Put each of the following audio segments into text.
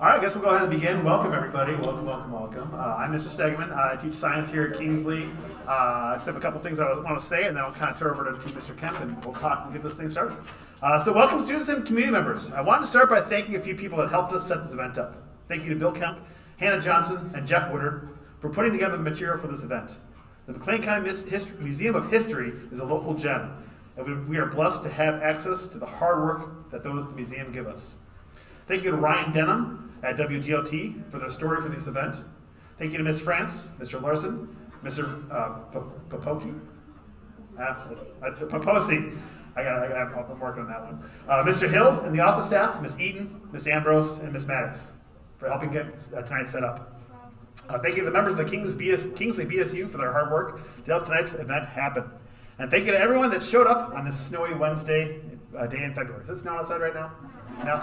All right, I guess we'll go ahead and begin. Welcome, everybody. Welcome. I'm Mr. Stegman. I teach science here at Kingsley. I just have a couple things I want to say, and then I'll kind of turn over to Mr. Kemp, and we'll talk and get this thing started. So welcome, students and community members. I wanted to start by thanking a few people that helped us set this event up. Thank you to Bill Kemp, Hannah Johnson, and Jeff Woodard for putting together the material for this event. The McLean County Museum of History is a local gem, and we are blessed to have access to the hard work that those at the museum give us. Thank you to Ryan Denham at WGLT for their story for this event. Thank you to Ms. France, Mr. Larson, Mr. Poposi. I'm working on that one. Mr. Hill and the office staff, Ms. Eaton, Ms. Ambrose, and Ms. Maddox for helping get tonight set up. Thank you to the members of the Kingsley BSU for their hard work to help tonight's event happen. And thank you to everyone that showed up on this snowy Wednesday day in February. Is it snowing outside right now? No?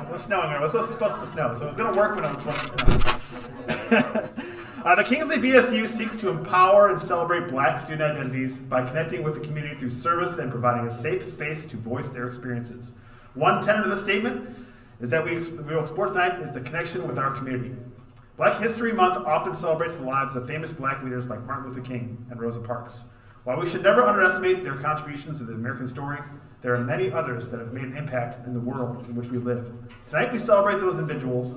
It was snowing. It was supposed to snow, so it was going to work when it was supposed to snow. The Kingsley BSU seeks to empower and celebrate Black student identities by connecting with the community through service and providing a safe space to voice their experiences. One tenet of the statement is that we will explore tonight is the connection with our community. Black History Month often celebrates the lives of famous Black leaders like Martin Luther King and Rosa Parks. While we should never underestimate their contributions to the American story, there are many others that have made an impact in the world in which we live. Tonight we celebrate those individuals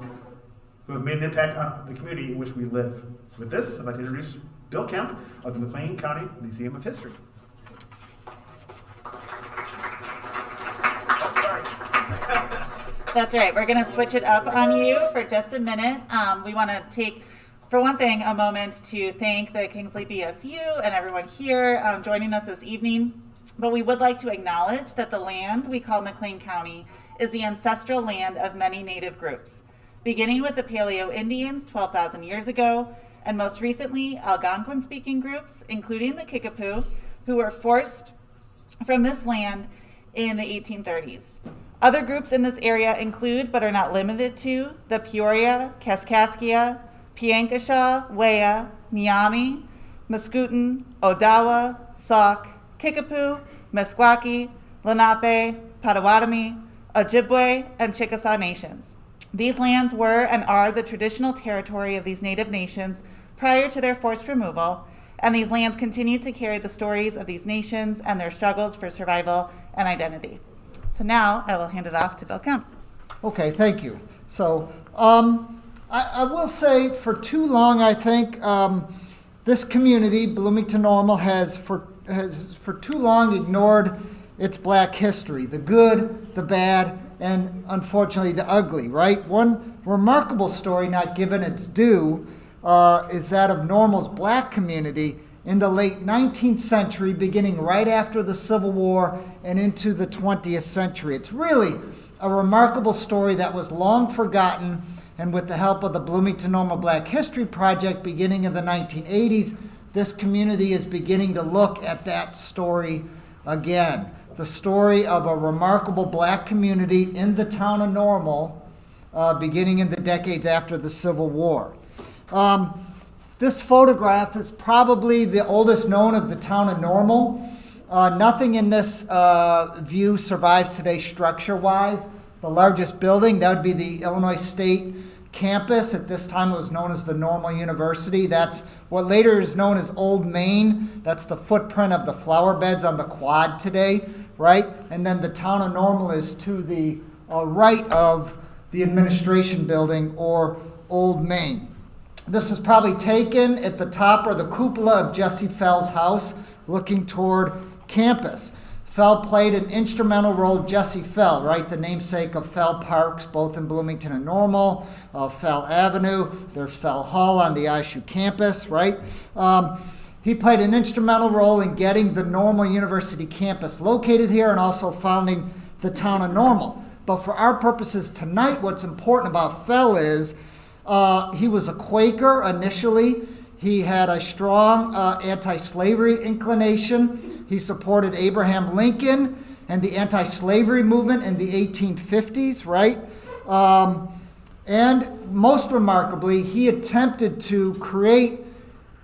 who have made an impact on the community in which we live. With this, I'd like to introduce Bill Kemp of the McLean County Museum of History. That's right. We're going to switch it up on you for just a minute. We want to take, for one thing, a moment to thank the Kingsley BSU and everyone here joining us this evening. But we would like to acknowledge that the land we call McLean County is the ancestral land of many Native groups, beginning with the Paleo Indians 12,000 years ago, and most recently Algonquin-speaking groups, including the Kickapoo, who were forced from this land in the 1830s. Other groups in this area include, but are not limited to, the Peoria, Kaskaskia, Piankashaw, Wea, Miami, Mascoutin, Odawa, Sauk, Kickapoo, Meskwaki, Lenape, Potawatomi, Ojibwe, and Chickasaw nations. These lands were and are the traditional territory of these Native nations prior to their forced removal, and these lands continue to carry the stories of these nations and their struggles for survival and identity. So now I will hand it off to Bill Kemp. Okay, thank you. So I will say for too long, I think this community, Bloomington-Normal, has for too long ignored its Black history, the good, the bad, and unfortunately the ugly, right? One remarkable story not given its due is that of Normal's Black community in the late 19th century, beginning right after the Civil War and into the 20th century. It's really a remarkable story that was long forgotten, and with the help of the Bloomington-Normal Black History Project beginning in the 1980s, this community is beginning to look at that story again. The story of a remarkable Black community in the town of Normal, beginning in the decades after the Civil War. This photograph is probably the oldest known of the town of Normal. Nothing in this view survives today structure-wise. The largest building, that would be the Illinois State campus. At this time it was known as the Normal University. That's what later is known as Old Main. That's the footprint of the flower beds on the quad today, right? And then the town of Normal is to the right of the administration building, or Old Main. This is probably taken at the top or the cupola of Jesse Fell's house looking toward campus. Fell played an instrumental role, Jesse Fell, right? The namesake of Fell Parks, both in Bloomington and Normal, Fell Avenue. There's Fell Hall on the ISU campus, right? He played an instrumental role in getting the Normal University campus located here and also founding the town of Normal. But for our purposes tonight, what's important about Fell is he was a Quaker initially. He had a strong anti-slavery inclination. He supported Abraham Lincoln and the anti-slavery movement in the 1850s, right? And most remarkably, he attempted to create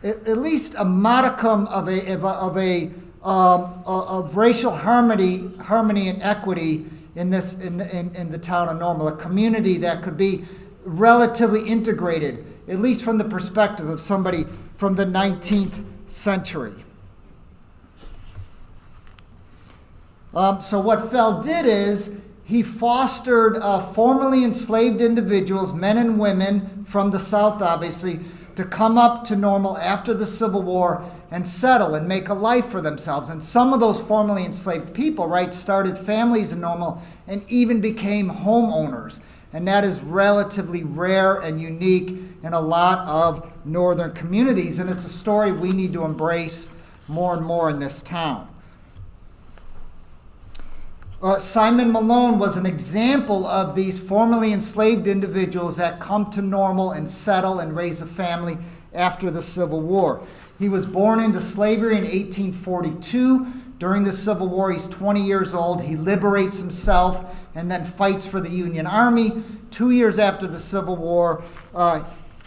at least a modicum of racial harmony and equity in the town of Normal, a community that could be relatively integrated, at least from the perspective of somebody from the 19th century. So what Fell did is he fostered formerly enslaved individuals, men and women from the South, obviously, to come up to Normal after the Civil War and settle and make a life for themselves. And some of those formerly enslaved people, right, started families in Normal and even became homeowners. And that is relatively rare and unique in a lot of northern communities. And it's a story we need to embrace more and more in this town. Simon Malone was an example of these formerly enslaved individuals that come to Normal and settle and raise a family after the Civil War. He was born into slavery in 1842. During the Civil War, he's 20 years old. He liberates himself and then fights for the Union Army. 2 years after the Civil War,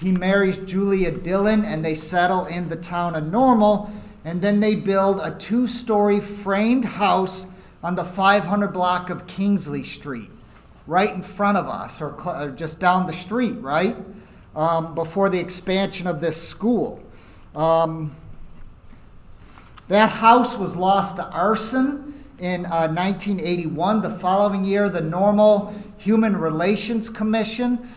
he marries Julia Dillon, and they settle in the town of Normal. And then they build a 2-story framed house on the 500 block of Kingsley Street, right in front of us, or just down the street, right? Before the expansion of this school. That house was lost to arson in 1981. The following year, the Normal Human Relations Commission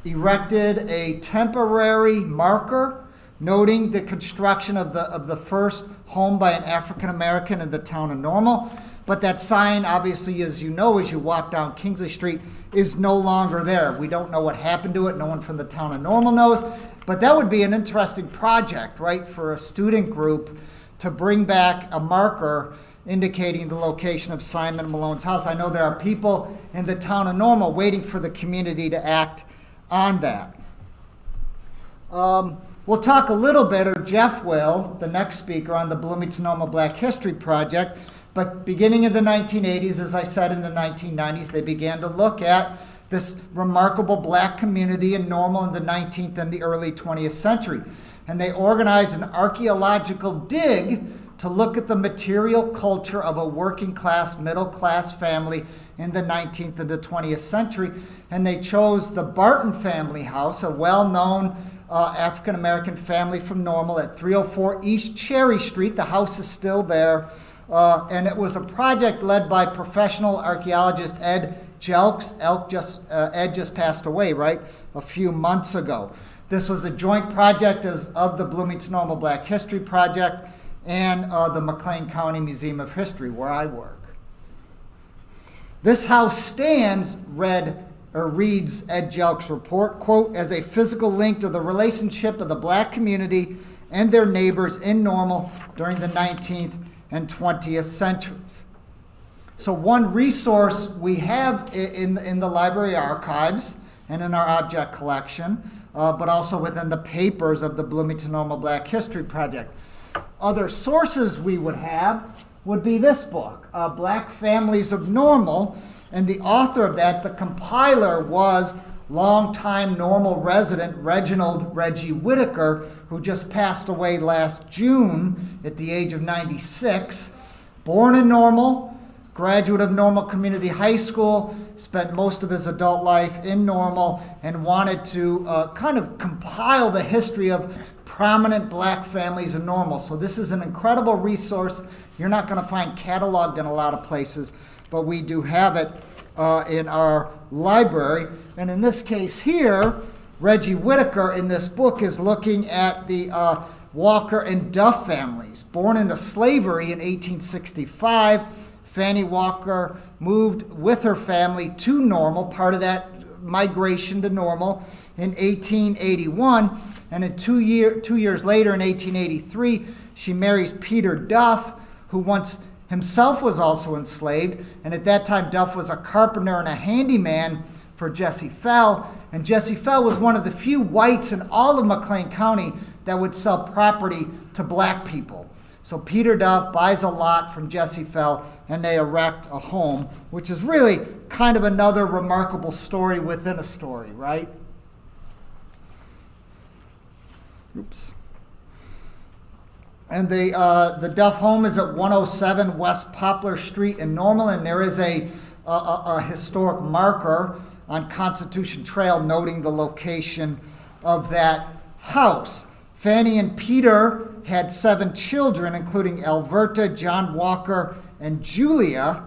erected a temporary marker noting the construction of the first home by an African American in the town of Normal. But that sign, obviously, as you know, as you walk down Kingsley Street, is no longer there. We don't know what happened to it. No one from the town of Normal knows. But that would be an interesting project, right, for a student group to bring back a marker indicating the location of Simon Malone's house. I know there are people in the town of Normal waiting for the community to act on that. We'll talk a little bit, or Jeff will, the next speaker, on the Bloomington-Normal Black History Project. But beginning in the 1980s, as I said, in the 1990s, they began to look at this remarkable black community in Normal in the 19th and the early 20th century. And they organized an archaeological dig to look at the material culture of a working class, middle class family in the 19th and the 20th century. And they chose the Barton family house, a well-known African-American family from Normal at 304 East Cherry Street. The house is still there. And it was a project led by professional archaeologist Ed Jelks. Ed just passed away, right, a few months ago. This was a joint project of the Bloomington-Normal Black History Project and the McLean County Museum of History, where I work. This house stands, reads Ed Jelks' report, quote, as a physical link to the relationship of the black community and their neighbors in Normal during the 19th and 20th centuries. So one resource we have in the library archives and in our object collection, but also within the papers of the Bloomington-Normal Black History Project. Other sources we would have would be this book, Black Families of Normal, and the author of that, the compiler, was longtime Normal resident Reginald Reggie Whitaker, who just passed away last June at the age of 96. Born in Normal, graduate of Normal Community High School, spent most of his adult life in Normal, and wanted to kind of compile the history of prominent black families in Normal. So this is an incredible resource. You're not going to find cataloged in a lot of places, but we do have it in our library. And in this case here, Reggie Whitaker in this book is looking at the Walker and Duff families. Born into slavery in 1865, Fanny Walker moved with her family to Normal, part of that migration to Normal, in 1881. And in 2 years later, in 1883, she marries Peter Duff, who once himself was also enslaved. And at that time, Duff was a carpenter and a handyman for Jesse Fell. And Jesse Fell was one of the few whites in all of McLean County that would sell property to black people. So Peter Duff buys a lot from Jesse Fell, and they erect a home, which is really kind of another remarkable story within a story, right? Oops. And the Duff home is at 107 West Poplar Street in Normal, and there is a historic marker on Constitution Trail, noting the location of that house. Fanny and Peter had 7 children, including Alberta, John Walker, and Julia.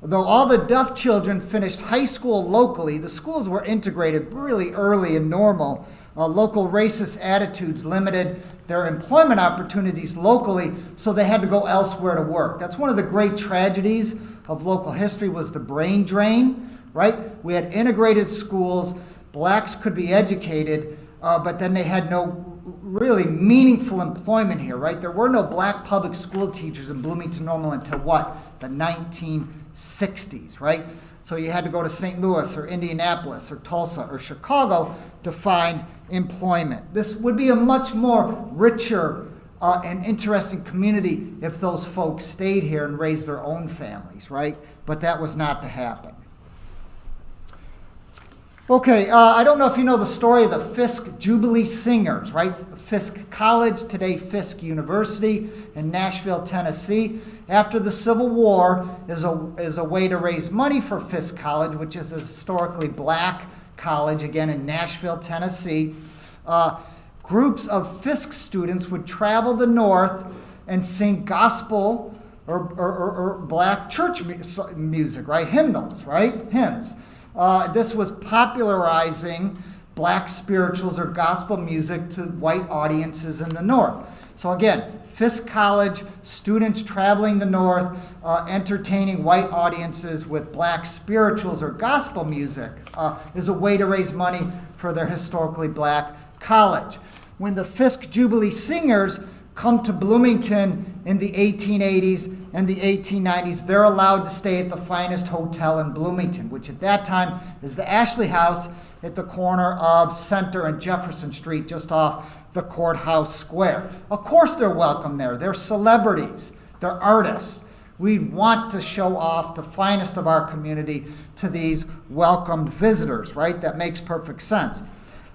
Though all the Duff children finished high school locally, the schools were integrated really early and normal. Local racist attitudes limited their employment opportunities locally, so they had to go elsewhere to work. That's one of the great tragedies of local history, was the brain drain, right? We had integrated schools, blacks could be educated, but then they had no really meaningful employment here, right? There were no black public school teachers in Bloomington-Normal until what? The 1960s, right? So you had to go to St. Louis or Indianapolis or Tulsa or Chicago to find employment. This would be a much more richer and interesting community if those folks stayed here and raised their own families, right? But that was not to happen. Okay, I don't know if you know the story of the Fisk Jubilee Singers, right? Fisk College, today Fisk University in Nashville, Tennessee. After the Civil War is a way to raise money for Fisk College, which is a historically black college, again in Nashville, Tennessee. Groups of Fisk students would travel the north and sing gospel or black church music, right? Hymnals, right? Hymns. This was popularizing black spirituals or gospel music to white audiences in the north. So again, Fisk College, students traveling the north, entertaining white audiences with black spirituals or gospel music is a way to raise money for their historically black college. When the Fisk Jubilee Singers come to Bloomington in the 1880s and the 1890s, they're allowed to stay at the finest hotel in Bloomington, which at that time is the Ashley House at the corner of Center and Jefferson Street, just off the Courthouse Square. Of course they're welcome there. They're celebrities. They're artists. We want to show off the finest of our community to these welcomed visitors, right? That makes perfect sense.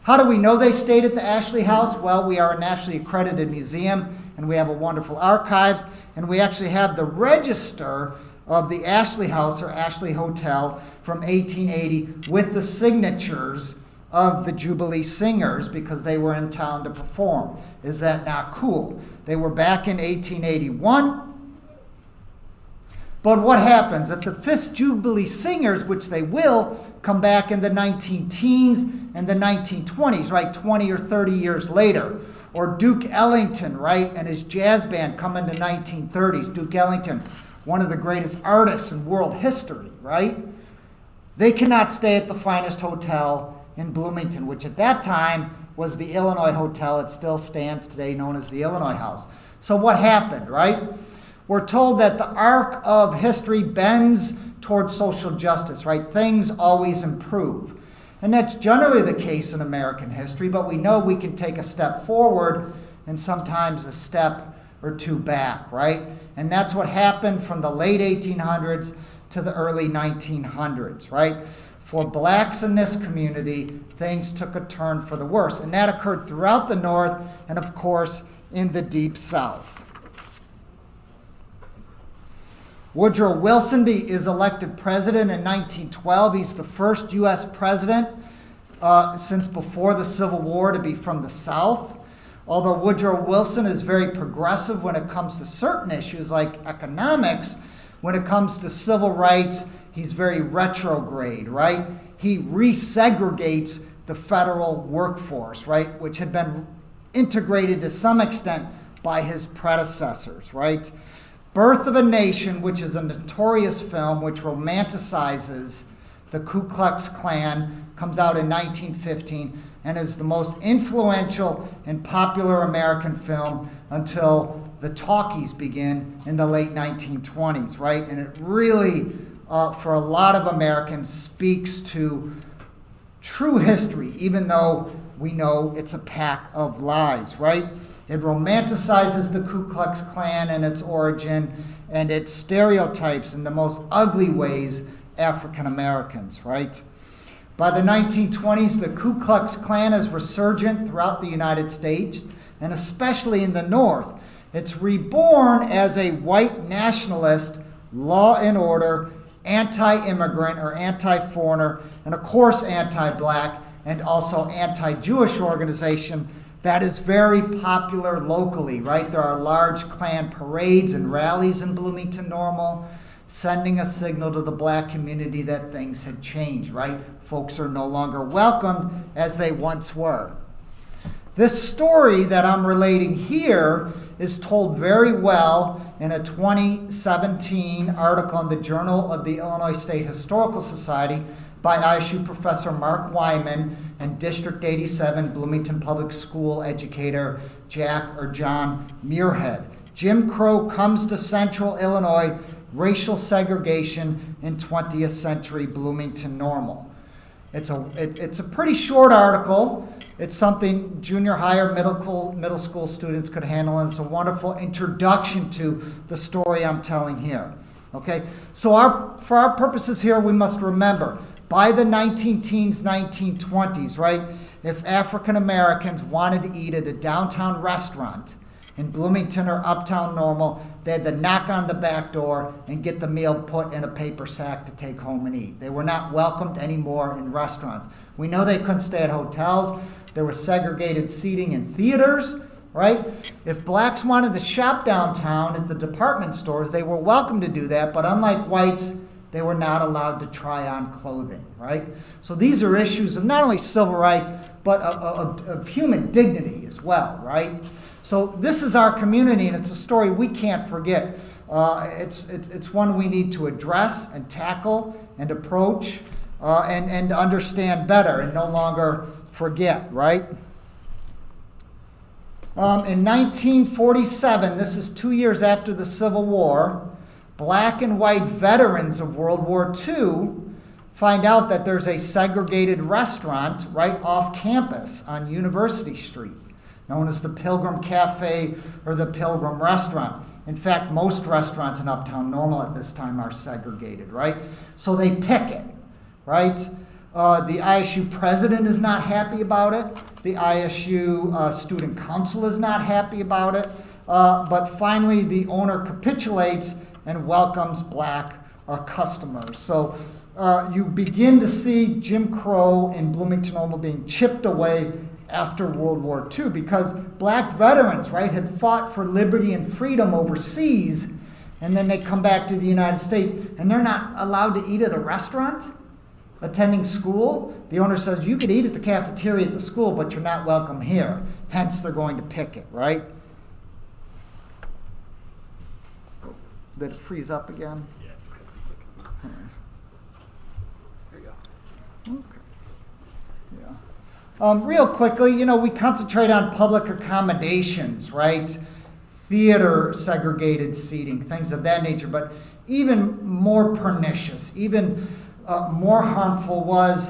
How do we know they stayed at the Ashley House? Well, we are a nationally accredited museum, and we have a wonderful archives, and we actually have the register of the Ashley House or Ashley Hotel from 1880 with the signatures of the Jubilee Singers because they were in town to perform. Is that not cool? They were back in 1881. But what happens if the Fisk Jubilee Singers, which they will, come back in the 19-teens and the 1920s, right, 20 or 30 years later? Or Duke Ellington, right, and his jazz band come in the 1930s. Duke Ellington, one of the greatest artists in world history, right? They cannot stay at the finest hotel in Bloomington, which at that time was the Illinois Hotel. It still stands today, known as the Illinois House. So what happened, right? We're told that the arc of history bends towards social justice, right? Things always improve. And that's generally the case in American history, but we know we can take a step forward and sometimes a step or two back, right? And that's what happened from the late 1800s to the early 1900s, right? For blacks in this community, things took a turn for the worse. And that occurred throughout the North and, of course, in the Deep South. Woodrow Wilson is elected president in 1912. He's the first U.S. president since before the Civil War to be from the South. Although Woodrow Wilson is very progressive when it comes to certain issues like economics, when it comes to civil rights, he's very retrograde, right? He resegregates the federal workforce, right, which had been integrated to some extent by his predecessors, right? Birth of a Nation, which is a notorious film which romanticizes the Ku Klux Klan, comes out in 1915 and is the most influential and popular American film until the talkies begin in the late 1920s, right? And it really, for a lot of Americans, speaks to true history, even though we know it's a pack of lies, right? It romanticizes the Ku Klux Klan and its origin, and it stereotypes in the most ugly ways African Americans, right? By the 1920s, the Ku Klux Klan is resurgent throughout the United States, and especially in the North. It's reborn as a white nationalist, law and order, anti-immigrant or anti-foreigner, and of course anti-black, and also anti-Jewish organization that is very popular locally, right? There are large Klan parades and rallies in Bloomington-Normal, sending a signal to the black community that things had changed, right? Folks are no longer welcomed as they once were. This story that I'm relating here is told very well in a 2017 article in the Journal of the Illinois State Historical Society by ISU professor Mark Wyman and District 87 Bloomington Public School educator John Muirhead. Jim Crow comes to central Illinois, racial segregation in 20th century Bloomington-Normal. It's a pretty short article. It's something junior high or middle school students could handle, and it's a wonderful introduction to the story I'm telling here. Okay, so for our purposes here, we must remember, by the 19-teens, 1920s, right, if African Americans wanted to eat at a downtown restaurant in Bloomington or uptown Normal, they had to knock on the back door and get the meal put in a paper sack to take home and eat. They were not welcomed anymore in restaurants. We know they couldn't stay at hotels. There was segregated seating in theaters, right? If blacks wanted to shop downtown at the department stores, they were welcome to do that, but unlike whites, they were not allowed to try on clothing, right? So these are issues of not only civil rights, but of human dignity as well, right? So this is our community, and it's a story we can't forget. It's one we need to address and tackle and approach and understand better and no longer forget, right? In 1947, this is 2 years after the Civil War, black and white veterans of World War II find out that there's a segregated restaurant right off campus on University Street, known as the Pilgrim Cafe or the Pilgrim Restaurant. In fact, most restaurants in Uptown Normal at this time are segregated, right? So they picket, right? The ISU president is not happy about it. The ISU student council is not happy about it. But finally, the owner capitulates and welcomes black customers. So you begin to see Jim Crow in Bloomington-Normal being chipped away after World War II because black veterans, right, had fought for liberty and freedom overseas, and then they come back to the United States, and they're not allowed to eat at a restaurant, attending school. The owner says, you could eat at the cafeteria at the school, but you're not welcome here. Hence, they're going to picket, right? Did it freeze up again? Yeah. There you go. Okay. Yeah. Real quickly, we concentrate on public accommodations, right? Theater segregated seating, things of that nature. But even more pernicious, even more harmful was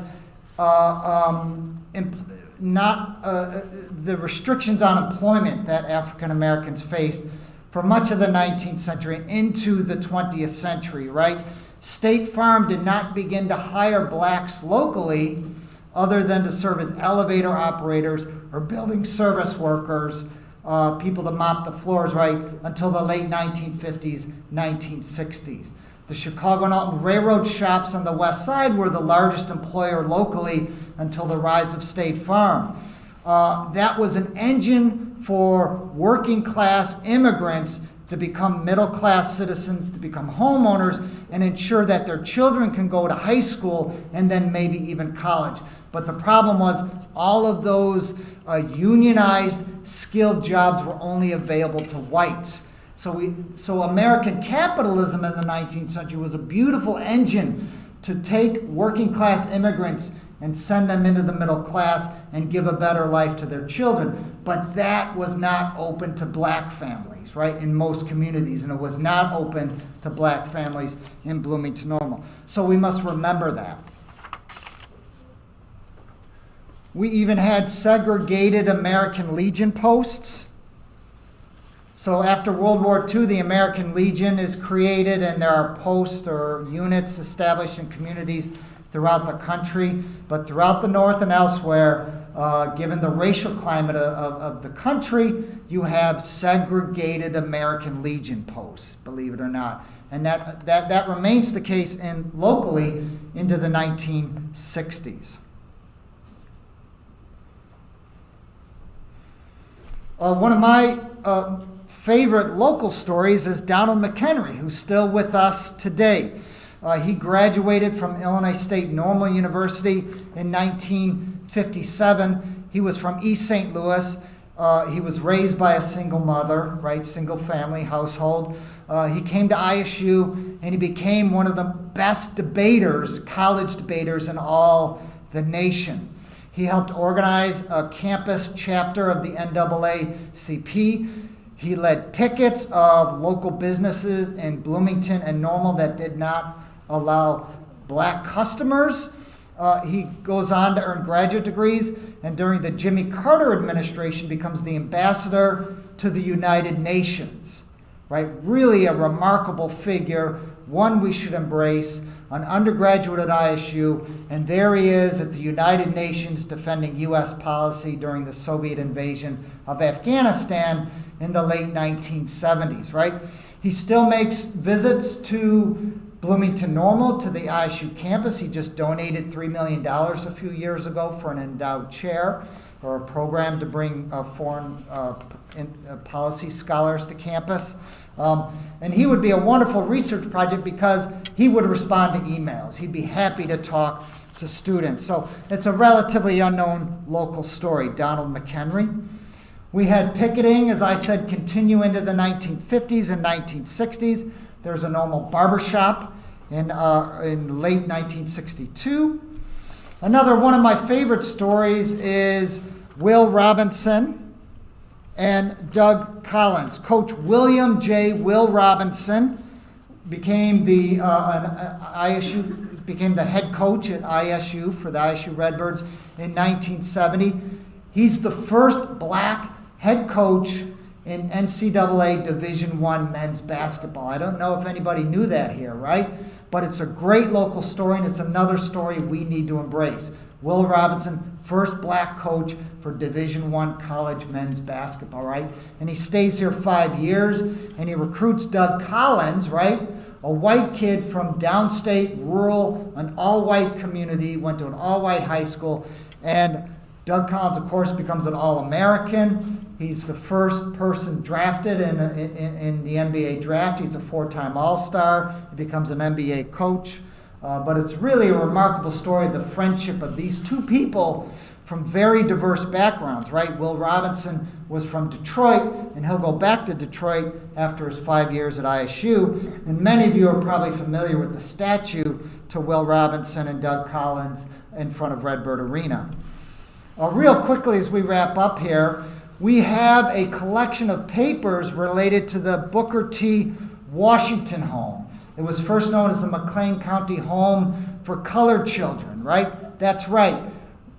the restrictions on employment that African Americans faced for much of the 19th century and into the 20th century, right? State Farm did not begin to hire blacks locally other than to serve as elevator operators or building service workers, people to mop the floors, right, until the late 1950s, 1960s. The Chicago and Alton Railroad shops on the west side were the largest employer locally until the rise of State Farm. That was an engine for working class immigrants to become middle class citizens, to become homeowners, and ensure that their children can go to high school and then maybe even college. But the problem was all of those unionized, skilled jobs were only available to whites. So American capitalism in the 19th century was a beautiful engine to take working class immigrants and send them into the middle class and give a better life to their children. But that was not open to black families, right, in most communities, and it was not open to black families in Bloomington-Normal. So we must remember that. We even had segregated American Legion posts. So after World War II, the American Legion is created, and there are posts or units established in communities throughout the country. But throughout the North and elsewhere, given the racial climate of the country, you have segregated American Legion posts, believe it or not. And that remains the case locally into the 1960s. One of my favorite local stories is Donald McHenry, who's still with us today. He graduated from Illinois State Normal University in 1957. He was from East St. Louis. He was raised by a single mother, right, single family household. He came to ISU and he became one of the best debaters, college debaters in all the nation. He helped organize a campus chapter of the NAACP. He led pickets of local businesses in Bloomington and Normal that did not allow black customers. He goes on to earn graduate degrees, and during the Jimmy Carter administration becomes the ambassador to the United Nations. Right? Really a remarkable figure, one we should embrace, an undergraduate at ISU, and there he is at the United Nations defending U.S. policy during the Soviet invasion of Afghanistan in the late 1970s, right? He still makes visits to Bloomington-Normal, to the ISU campus. He just donated $3 million a few years ago for an endowed chair or a program to bring foreign policy scholars to campus. And he would be a wonderful research project because he would respond to emails. He'd be happy to talk to students. So it's a relatively unknown local story, Donald McHenry. We had picketing, as I said, continue into the 1950s and 1960s. There's a Normal barbershop in late 1962. Another one of my favorite stories is Will Robinson and Doug Collins. Coach William J. Will Robinson became the head coach at ISU for the ISU Redbirds in 1970. He's the first black head coach in NCAA Division I men's basketball. I don't know if anybody knew that here, right? But it's a great local story, and it's another story we need to embrace. Will Robinson, first black coach for Division I college men's basketball, right? And he stays here 5 years, and he recruits Doug Collins, right? A white kid from downstate, rural, an all-white community, went to an all-white high school, and Doug Collins, of course, becomes an All-American. He's the first person drafted in the NBA draft. He's a 4-time All-Star. He becomes an NBA coach. But it's really a remarkable story, the friendship of these two people from very diverse backgrounds, right? Will Robinson was from Detroit, and he'll go back to Detroit after his 5 years at ISU. And many of you are probably familiar with the statue to Will Robinson and Doug Collins in front of Redbird Arena. Real quickly as we wrap up here, we have a collection of papers related to the Booker T. Washington home. It was first known as the McLean County Home for Colored Children, right? That's right.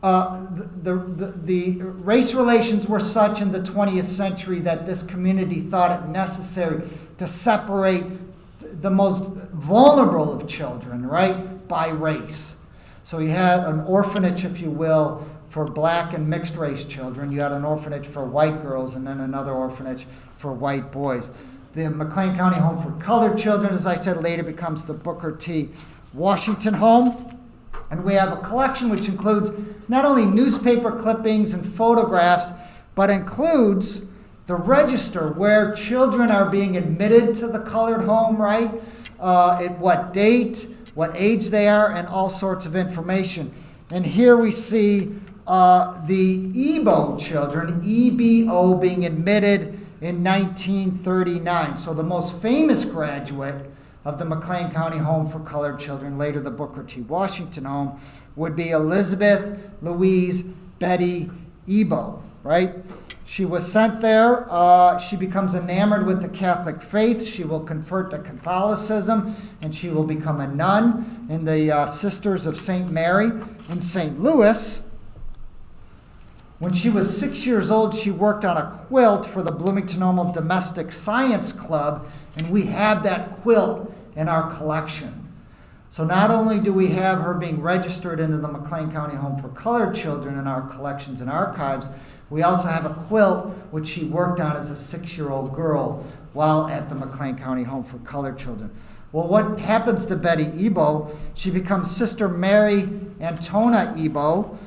The race relations were such in the 20th century that this community thought it necessary to separate the most vulnerable of children, right, by race. So you had an orphanage, if you will, for black and mixed race children. You had an orphanage for white girls and then another orphanage for white boys. The McLean County Home for Colored Children, as I said, later becomes the Booker T. Washington Home. And we have a collection which includes not only newspaper clippings and photographs, but includes the register where children are being admitted to the colored home, right? At what date, what age they are, and all sorts of information. And here we see the EBO children, EBO, being admitted in 1939. So the most famous graduate of the McLean County Home for Colored Children, later the Booker T. Washington Home, would be Elizabeth Louise Betty EBO, right? She was sent there. She becomes enamored with the Catholic faith. She will convert to Catholicism, and she will become a nun in the Sisters of St. Mary in St. Louis. When she was 6 years old, she worked on a quilt for the Bloomington-Normal Domestic Science Club, and we have that quilt in our collection. So not only do we have her being registered into the McLean County Home for Colored Children in our collections and archives, we also have a quilt which she worked on as a 6-year-old girl while at the McLean County Home for Colored Children. Well, what happens to Betty Ebo? She becomes Sister Mary Antona Ebo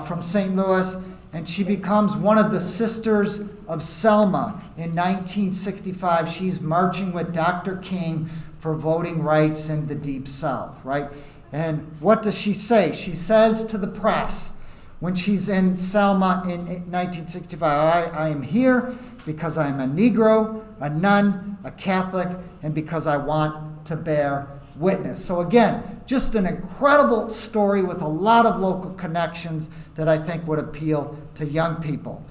from St. Louis, and she becomes one of the Sisters of Selma. In 1965, she's marching with Dr. King for voting rights in the Deep South, right? And what does she say? She says to the press, when she's in Selma in 1965, I am here because I'm a Negro, a nun, a Catholic, and because I want to bear witness. So again, just an incredible story with a lot of local connections that I think would appeal to young people.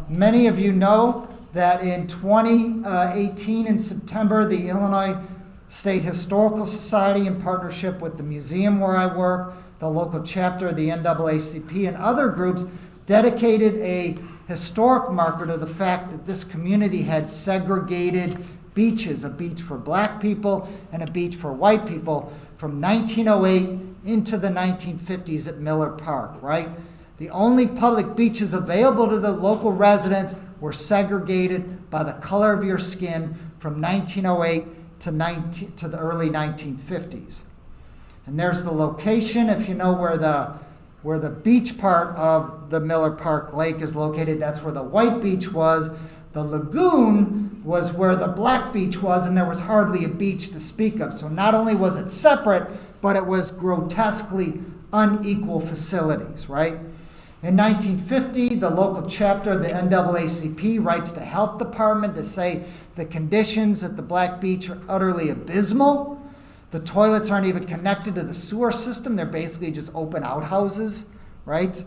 Many of you know that in 2018, in September, the Illinois State Historical Society, in partnership with the museum where I work, the local chapter of the NAACP, and other groups, dedicated a historic marker to the fact that this community had segregated beaches, a beach for black people and a beach for white people, from 1908 into the 1950s at Miller Park, right? The only public beaches available to the local residents were segregated by the color of your skin from 1908 to the early 1950s. And there's the location, if you know where the beach part of the Miller Park Lake is located, that's where the white beach was. The lagoon was where the black beach was, and there was hardly a beach to speak of. So not only was it separate, but it was grotesquely unequal facilities, right? In 1950, the local chapter of the NAACP writes the health department to say the conditions at the Black Beach are utterly abysmal. The toilets aren't even connected to the sewer system. They're basically just open outhouses, right?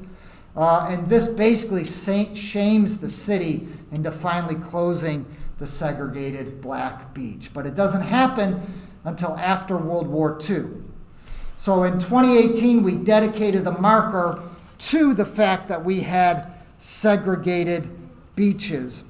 And this basically shames the city into finally closing the segregated Black Beach. But it doesn't happen until after World War II. So in 2018, we dedicated the marker to the fact that we had segregated beaches.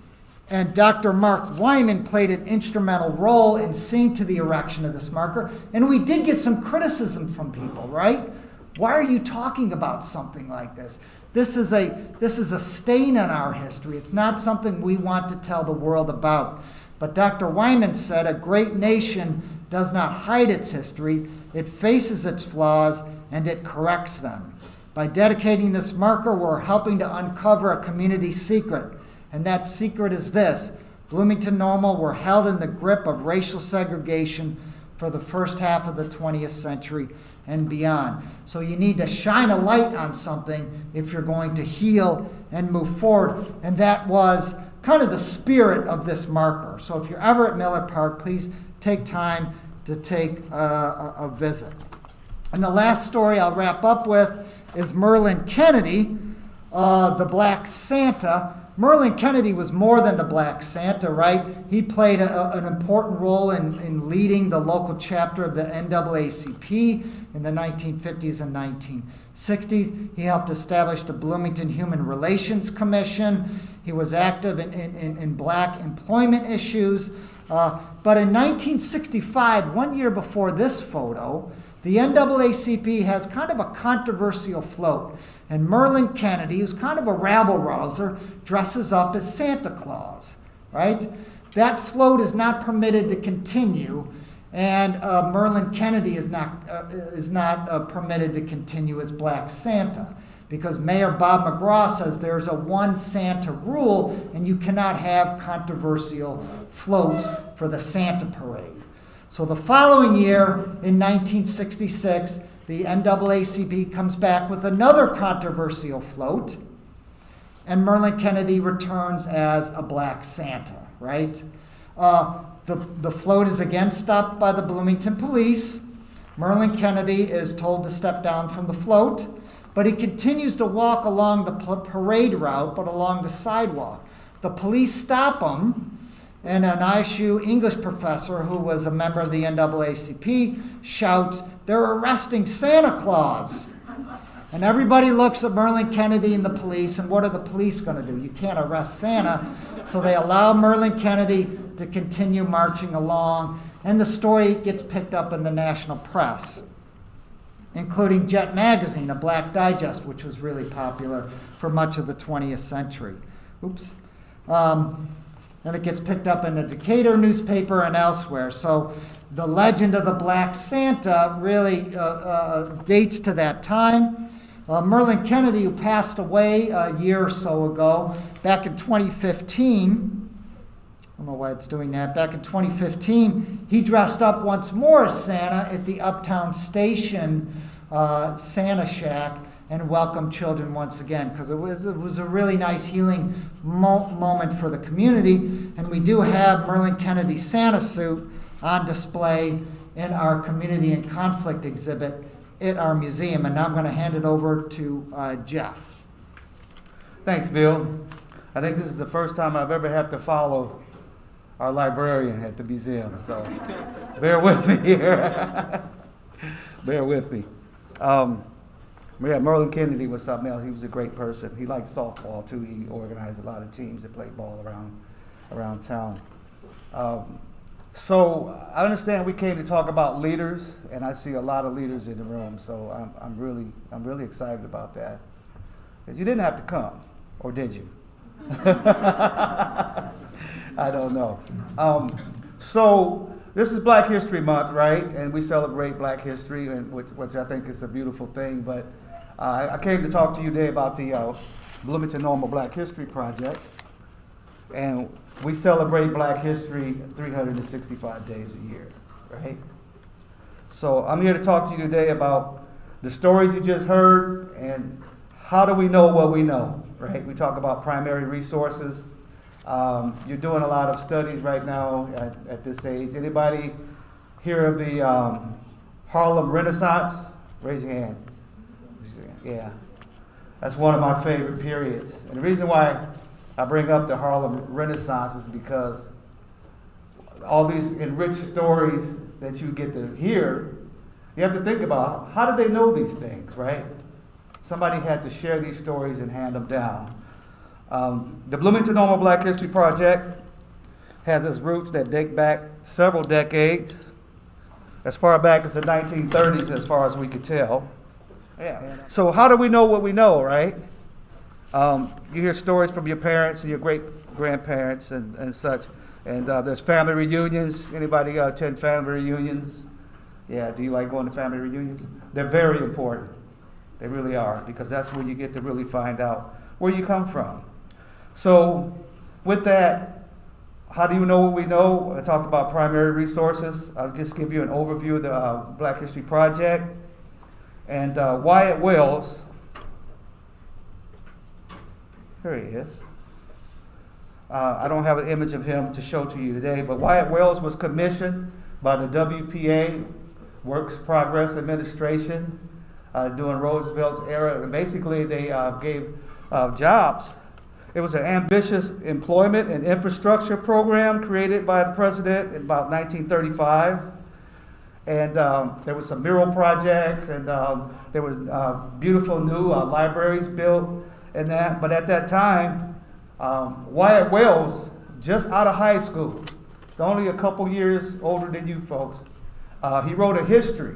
And Dr. Mark Wyman played an instrumental role in seeing to the erection of this marker. And we did get some criticism from people, right? Why are you talking about something like this? This is a stain on our history. It's not something we want to tell the world about. But Dr. Wyman said, a great nation does not hide its history. It faces its flaws and it corrects them. By dedicating this marker, we're helping to uncover a community secret. And that secret is this: Bloomington-Normal were held in the grip of racial segregation for the first half of the 20th century and beyond. So you need to shine a light on something if you're going to heal and move forward. And that was kind of the spirit of this marker. So if you're ever at Miller Park, please take time to take a visit. And the last story I'll wrap up with is Merlin Kennedy, the Black Santa. Merlin Kennedy was more than the Black Santa, right? He played an important role in leading the local chapter of the NAACP in the 1950s and 1960s. He helped establish the Bloomington Human Relations Commission. He was active in black employment issues. But in 1965, 1 year before this photo, the NAACP has kind of a controversial float. And Merlin Kennedy, who's kind of a rabble-rouser, dresses up as Santa Claus, right? That float is not permitted to continue, and Merlin Kennedy is not permitted to continue as Black Santa, because Mayor Bob McGraw says there's a one Santa rule, and you cannot have controversial floats for the Santa parade. So the following year, in 1966, the NAACP comes back with another controversial float, and Merlin Kennedy returns as a Black Santa, right? The float is again stopped by the Bloomington police. Merlin Kennedy is told to step down from the float, but he continues to walk along the parade route, but along the sidewalk. The police stop him, and an ISU English professor who was a member of the NAACP shouts, "They're arresting Santa Claus." And everybody looks at Merlin Kennedy and the police, and what are the police going to do? You can't arrest Santa. So they allow Merlin Kennedy to continue marching along, and the story gets picked up in the national press, including Jet Magazine, a black digest, which was really popular for much of the 20th century. And it gets picked up in the Decatur newspaper and elsewhere. So the legend of the Black Santa really dates to that time. Merlin Kennedy, who passed away a year or so ago, back in 2015, I don't know why it's doing that, back in 2015, he dressed up once more as Santa at the Uptown Station Santa Shack and welcomed children once again, because it was a really nice healing moment for the community. And we do have Merlin Kennedy's Santa suit on display in our Community and Conflict exhibit at our museum. And now I'm going to hand it over to Jeff. Thanks, Bill. I think this is the first time I've ever had to follow our librarian at the museum, so bear with me here. Bear with me. Yeah, Merlin Kennedy was something else. He was a great person. He liked softball too. He organized a lot of teams that played ball around town. So I understand we came to talk about leaders, and I see a lot of leaders in the room. So I'm really excited about that. Because you didn't have to come, or did you? I don't know. So this is Black History Month, right? And we celebrate Black history, and which I think is a beautiful thing. But I came to talk to you today about the Bloomington-Normal Black History Project. And we celebrate Black history 365 days a year, right? So I'm here to talk to you today about the stories you just heard and how do we know what we know, right? We talk about primary resources. You're doing a lot of studies right now at this age. Anybody hear of the Harlem Renaissance? Raise your hand. Yeah, that's one of my favorite periods. And the reason why I bring up the Harlem Renaissance is because all these enriched stories that you get to hear, you have to think about, how did they know these things, right? Somebody had to share these stories and hand them down. The Bloomington-Normal Black History Project has its roots that date back several decades, as far back as the 1930s, as far as we could tell. Yeah. So how do we know what we know, right? You hear stories from your parents and your great-grandparents and such. And there's family reunions. Anybody attend family reunions? Yeah, do you like going to family reunions? They're very important. They really are, because that's when you get to really find out where you come from. So with that, how do you know what we know? I talked about primary resources. I'll just give you an overview of the Black History Project. And Wyatt Wells, here he is. I don't have an image of him to show to you today, but Wyatt Wells was commissioned by the WPA, Works Progress Administration, during Roosevelt's era. And basically, they gave jobs. It was an ambitious employment and infrastructure program created by the president in about 1935. And there was some mural projects, and there was beautiful new libraries built and that. But at that time, Wyatt Wells, just out of high school, only a couple years older than you folks, he wrote a history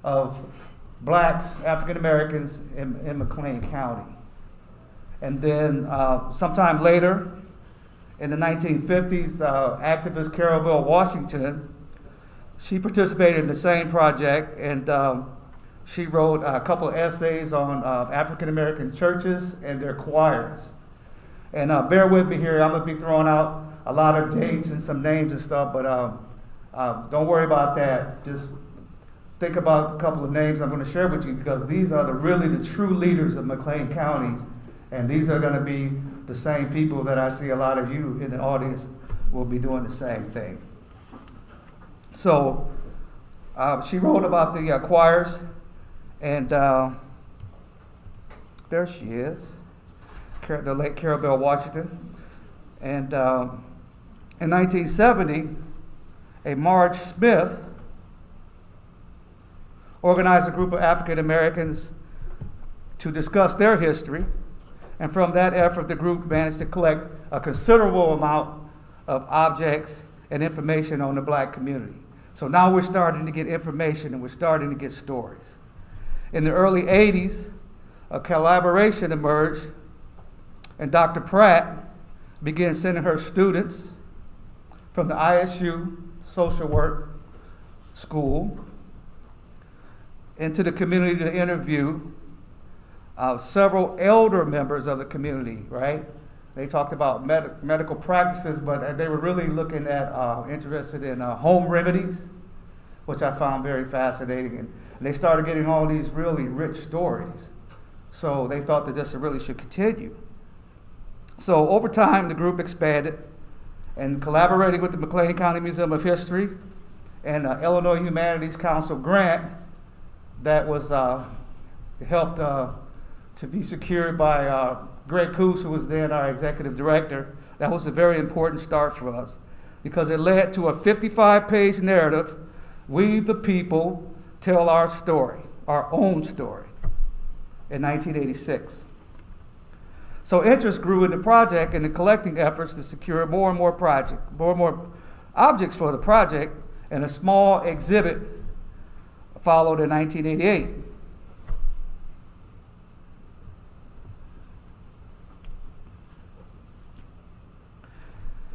of blacks, African Americans in McLean County. And then sometime later, in the 1950s, activist Carolville Washington, she participated in the same project, and she wrote a couple of essays on African American churches and their choirs. And bear with me here, I'm going to be throwing out a lot of dates and some names and stuff, but don't worry about that. Just think about a couple of names I'm going to share with you, because these are really the true leaders of McLean County, and these are going to be the same people that I see a lot of you in the audience will be doing the same thing. So she wrote about the choirs, and there she is, the late Carolville Washington. And in 1970, a Marge Smith organized a group of African Americans to discuss their history. And from that effort, the group managed to collect a considerable amount of objects and information on the black community. So now we're starting to get information and we're starting to get stories. In the early 80s, a collaboration emerged, and Dr. Pratt began sending her students from the ISU social work school into the community to interview several elder members of the community, right? They talked about medical practices, but they were really looking at, interested in home remedies, which I found very fascinating. And they started getting all these really rich stories. So they thought that this really should continue. So over time, the group expanded and collaborating with the McLean County Museum of History and Illinois Humanities Council grant that was helped to be secured by Greg Coos, who was then our executive director. That was a very important start for us because it led to a 55-page narrative, We the People Tell Our Story, our own story, in 1986. So interest grew in the project and the collecting efforts to secure more and more objects for the project, and a small exhibit followed in 1988.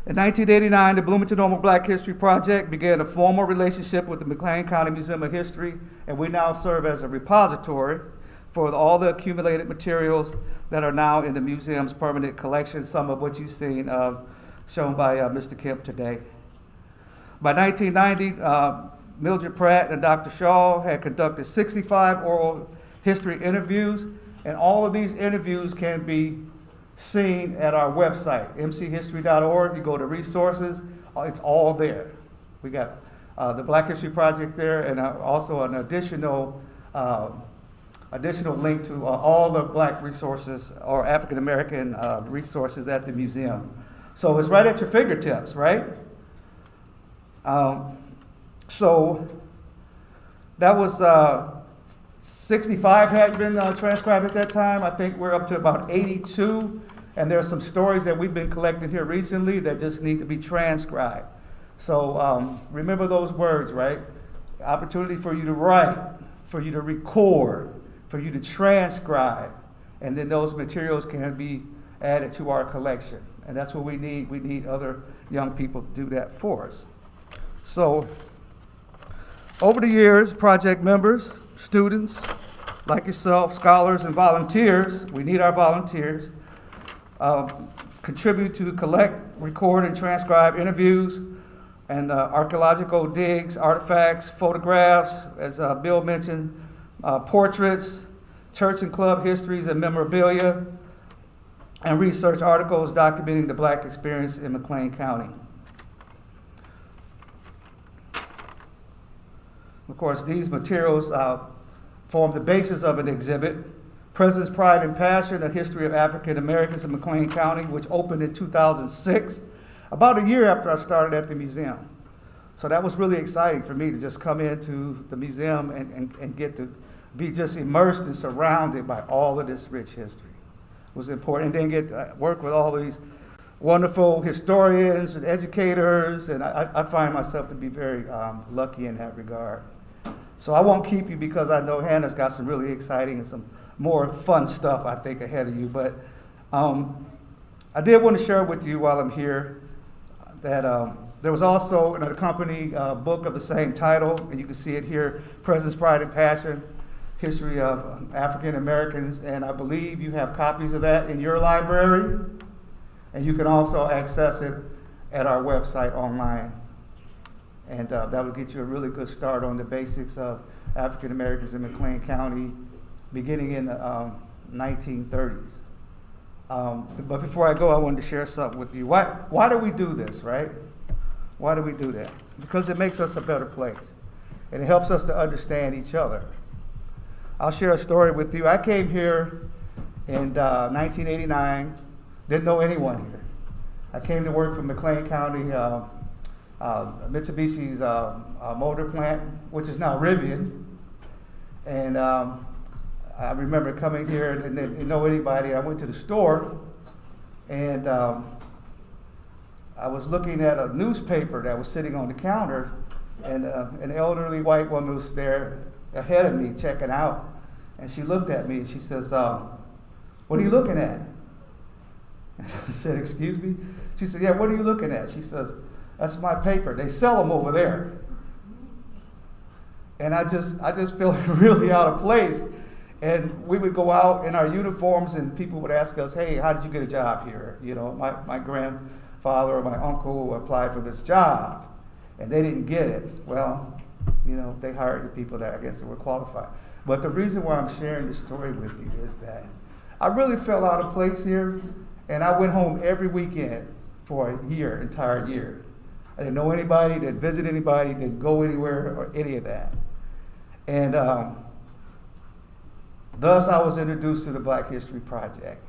In 1989, the Bloomington-Normal Black History Project began a formal relationship with the McLean County Museum of History, and we now serve as a repository for all the accumulated materials that are now in the museum's permanent collection, some of which you've seen shown by Mr. Kemp today. By 1990, Mildred Pratt and Dr. Shaw had conducted 65 oral history interviews, and all of these interviews can be seen at our website, mchistory.org. You go to resources, it's all there. We got the Black History Project there, and also an additional link to all the Black resources or African American resources at the museum. So it's right at your fingertips, right? So that was 65 had been transcribed at that time. I think we're up to about 82. And there are some stories that we've been collecting here recently that just need to be transcribed. So remember those words, right? Opportunity for you to write, for you to record, for you to transcribe. And then those materials can be added to our collection. And that's what we need. We need other young people to do that for us. So over the years, project members, students like yourself, scholars and volunteers, we need our volunteers, contribute to collect, record, and transcribe interviews and archaeological digs, artifacts, photographs, as Bill mentioned, portraits, church and club histories and memorabilia, and research articles documenting the Black experience in McLean County. Of course, these materials form the basis of an exhibit, Presence, Pride, and Passion, A History of African Americans in McLean County, which opened in 2006, about a year after I started at the museum. So that was really exciting for me to just come into the museum and get to be just immersed and surrounded by all of this rich history. It was important. And then get to work with all these wonderful historians and educators, and I find myself to be very lucky in that regard. So I won't keep you because I know Hannah's got some really exciting and some more fun stuff, I think, ahead of you. But I did want to share with you while I'm here that there was also an accompanying book of the same title, and you can see it here, Presence, Pride, and Passion, History of African Americans, and I believe you have copies of that in your library, and you can also access it at our website online. And that will get you a really good start on the basics of African Americans in McLean County beginning in the 1930s. But before I go, I wanted to share something with you. Why do we do this, right? Why do we do that? Because it makes us a better place. And it helps us to understand each other. I'll share a story with you. I came here in 1989, didn't know anyone here. I came to work for McLean County Mitsubishi's motor plant, which is now Rivian. And I remember coming here and didn't know anybody. I went to the store and I was looking at a newspaper that was sitting on the counter, and an elderly white woman was there ahead of me checking out. And she looked at me and she says, "What are you looking at?" I said, "Excuse me?" She said, "Yeah, what are you looking at?" She says, "That's my paper. They sell them over there." And I just felt really out of place. And we would go out in our uniforms and people would ask us, hey, how did you get a job here? You know, my grandfather or my uncle applied for this job and they didn't get it. Well, you know, they hired the people that I guess were qualified. But the reason why I'm sharing this story with you is that I really fell out of place here, and I went home every weekend for a year, entire year. I didn't know anybody, didn't visit anybody, didn't go anywhere or any of that. And thus I was introduced to the Black History Project.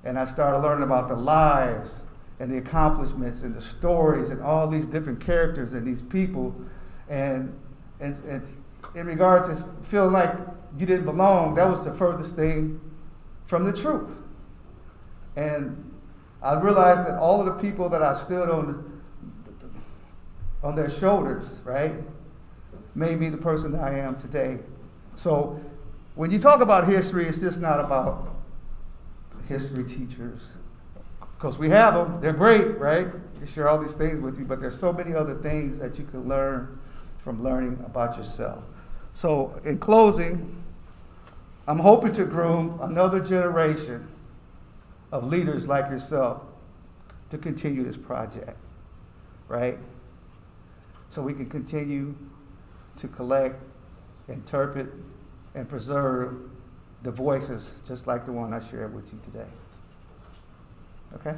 And I started learning about the lives and the accomplishments and the stories and all these different characters and these people. And in regard to feeling like you didn't belong, that was the furthest thing from the truth. And I realized that all of the people that I stood on their shoulders, right, made me the person that I am today. So when you talk about history, it's just not about history teachers, because we have them, they're great, right? They share all these things with you, but there's so many other things that you can learn from learning about yourself. So in closing, I'm hoping to groom another generation of leaders like yourself to continue this project, right? So we can continue to collect, interpret, and preserve the voices just like the one I shared with you today. Okay?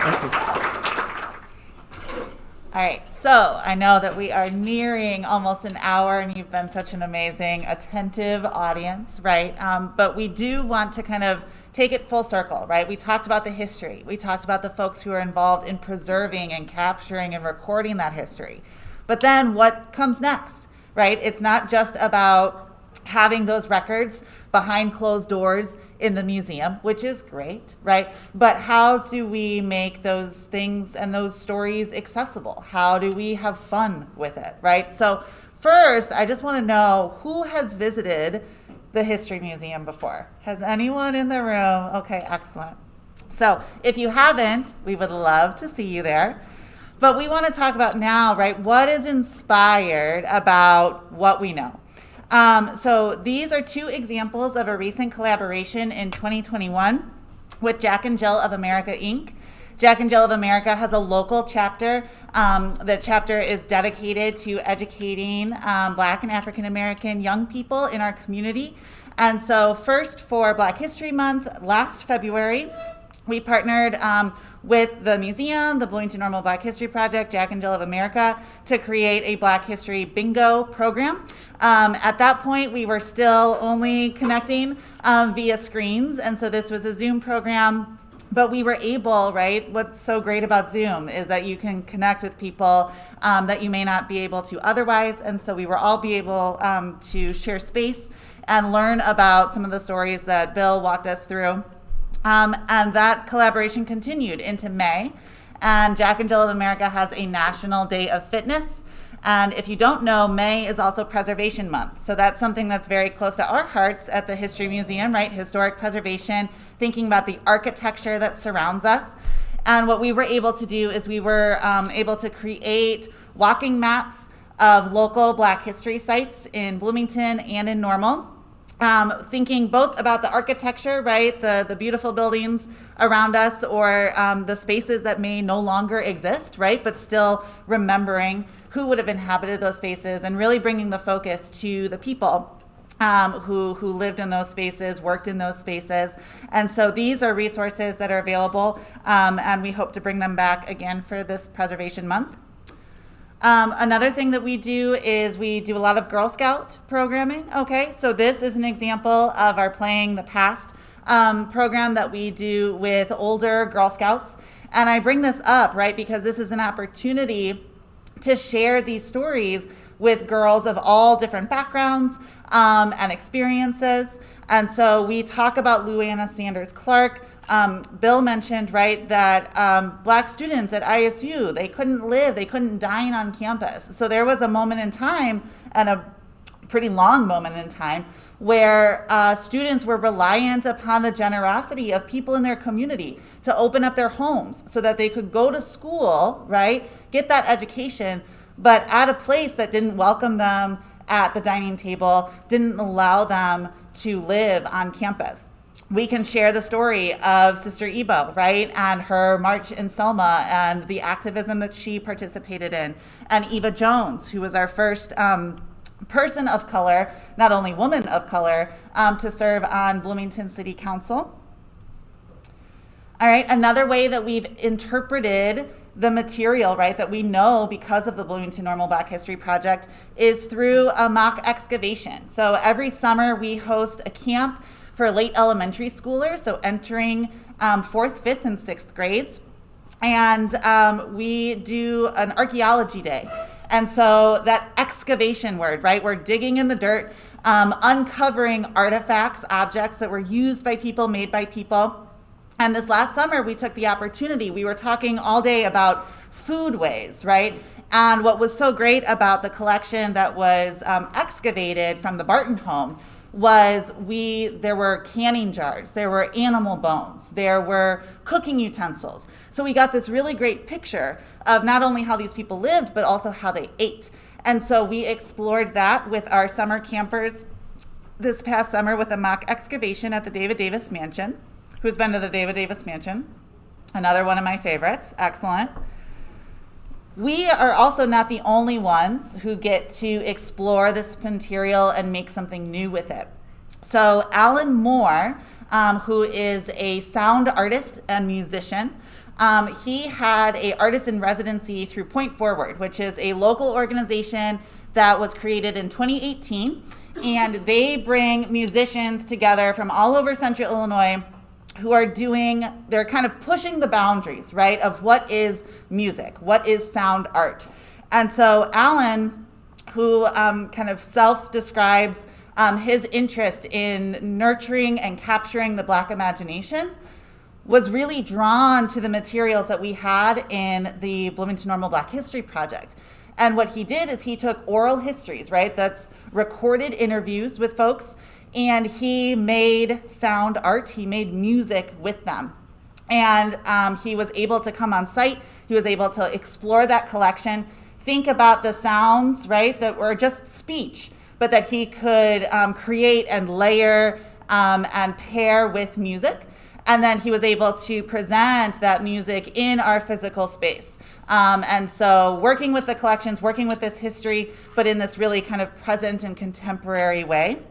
Thank you. All right, so I know that we are nearing almost an hour and you've been such an amazing, attentive audience, right? But we do want to kind of take it full circle, right? We talked about the history. We talked about the folks who are involved in preserving and capturing and recording that history. But then what comes next, right? It's not just about having those records behind closed doors in the museum, which is great, right? But how do we make those things and those stories accessible? How do we have fun with it, right? So first, I just want to know who has visited the History Museum before. Has anyone in the room? Okay, excellent. So if you haven't, we would love to see you there. But we want to talk about now, right, what is inspired about what we know. So these are two examples of a recent collaboration in 2021 with Jack and Jill of America, Inc. Jack and Jill of America has a local chapter. The chapter is dedicated to educating Black and African American young people in our community. And so first, for Black History Month, last February, we partnered with the museum, the Bloomington-Normal Black History Project, Jack and Jill of America, to create a Black History bingo program. At that point, we were still only connecting via screens, and so this was a Zoom program. But we were able, right, what's so great about Zoom is that you can connect with people that you may not be able to otherwise, and so we were all be able to share space and learn about some of the stories that Bill walked us through. And that collaboration continued into May. And Jack and Jill of America has a National Day of Fitness. And if you don't know, May is also Preservation Month. So that's something that's very close to our hearts at the History Museum, right? Historic preservation, thinking about the architecture that surrounds us. And what we were able to do is we were able to create walking maps of local Black history sites in Bloomington and in Normal. Thinking both about the architecture, right, the beautiful buildings around us, or the spaces that may no longer exist, right, but still remembering who would have inhabited those spaces and really bringing the focus to the people who lived in those spaces, worked in those spaces. And so these are resources that are available, and we hope to bring them back again for this Preservation Month. Another thing that we do is we do a lot of Girl Scout programming. Okay, so this is an example of our Playing the Past program that we do with older Girl Scouts. And I bring this up, right, because this is an opportunity to share these stories with girls of all different backgrounds and experiences. And so we talk about Louanna Sanders Clark. Bill mentioned, right, that Black students at ISU, they couldn't dine on campus. So there was a moment in time and a pretty long moment in time where students were reliant upon the generosity of people in their community to open up their homes so that they could go to school, right, get that education, but at a place that didn't welcome them at the dining table, didn't allow them to live on campus. We can share the story of Sister Ebo, right, and her march in Selma and the activism that she participated in, and Eva Jones, who was our first person of color, not only woman of color, to serve on Bloomington City Council. All right, another way that we've interpreted the material, right, that we know because of the Bloomington-Normal Black History Project is through a mock excavation. So every summer we host a camp for late elementary schoolers, so entering 4th, 5th, and 6th grades. And we do an archaeology day. And so that excavation word, right, we're digging in the dirt, uncovering artifacts, objects that were used by people, made by people. And this last summer, we took the opportunity, we were talking all day about foodways, right? And what was so great about the collection that was excavated from the Barton home was there were canning jars, there were animal bones, there were cooking utensils. So we got this really great picture of not only how these people lived, but also how they ate. And so we explored that with our summer campers this past summer with a mock excavation at the David Davis Mansion. Who's been to the David Davis Mansion? Another one of my favorites. Excellent. We are also not the only ones who get to explore this material and make something new with it. So Alan Moore, who is a sound artist and musician, he had an artist in residency through Point Forward, which is a local organization that was created in 2018. And they bring musicians together from all over Central Illinois who are they're kind of pushing the boundaries, right, of what is music, what is sound art. And so Alan, who kind of self-describes his interest in nurturing and capturing the Black imagination, was really drawn to the materials that we had in the Bloomington-Normal Black History Project. And what he did is he took oral histories, right, that's recorded interviews with folks, and he made sound art, he made music with them. And he was able to come on site, he was able to explore that collection, think about the sounds, right, that were just speech, but that he could create and layer and pair with music. And then he was able to present that music in our physical space. And so working with the collections, working with this history, but in this really kind of present and contemporary way.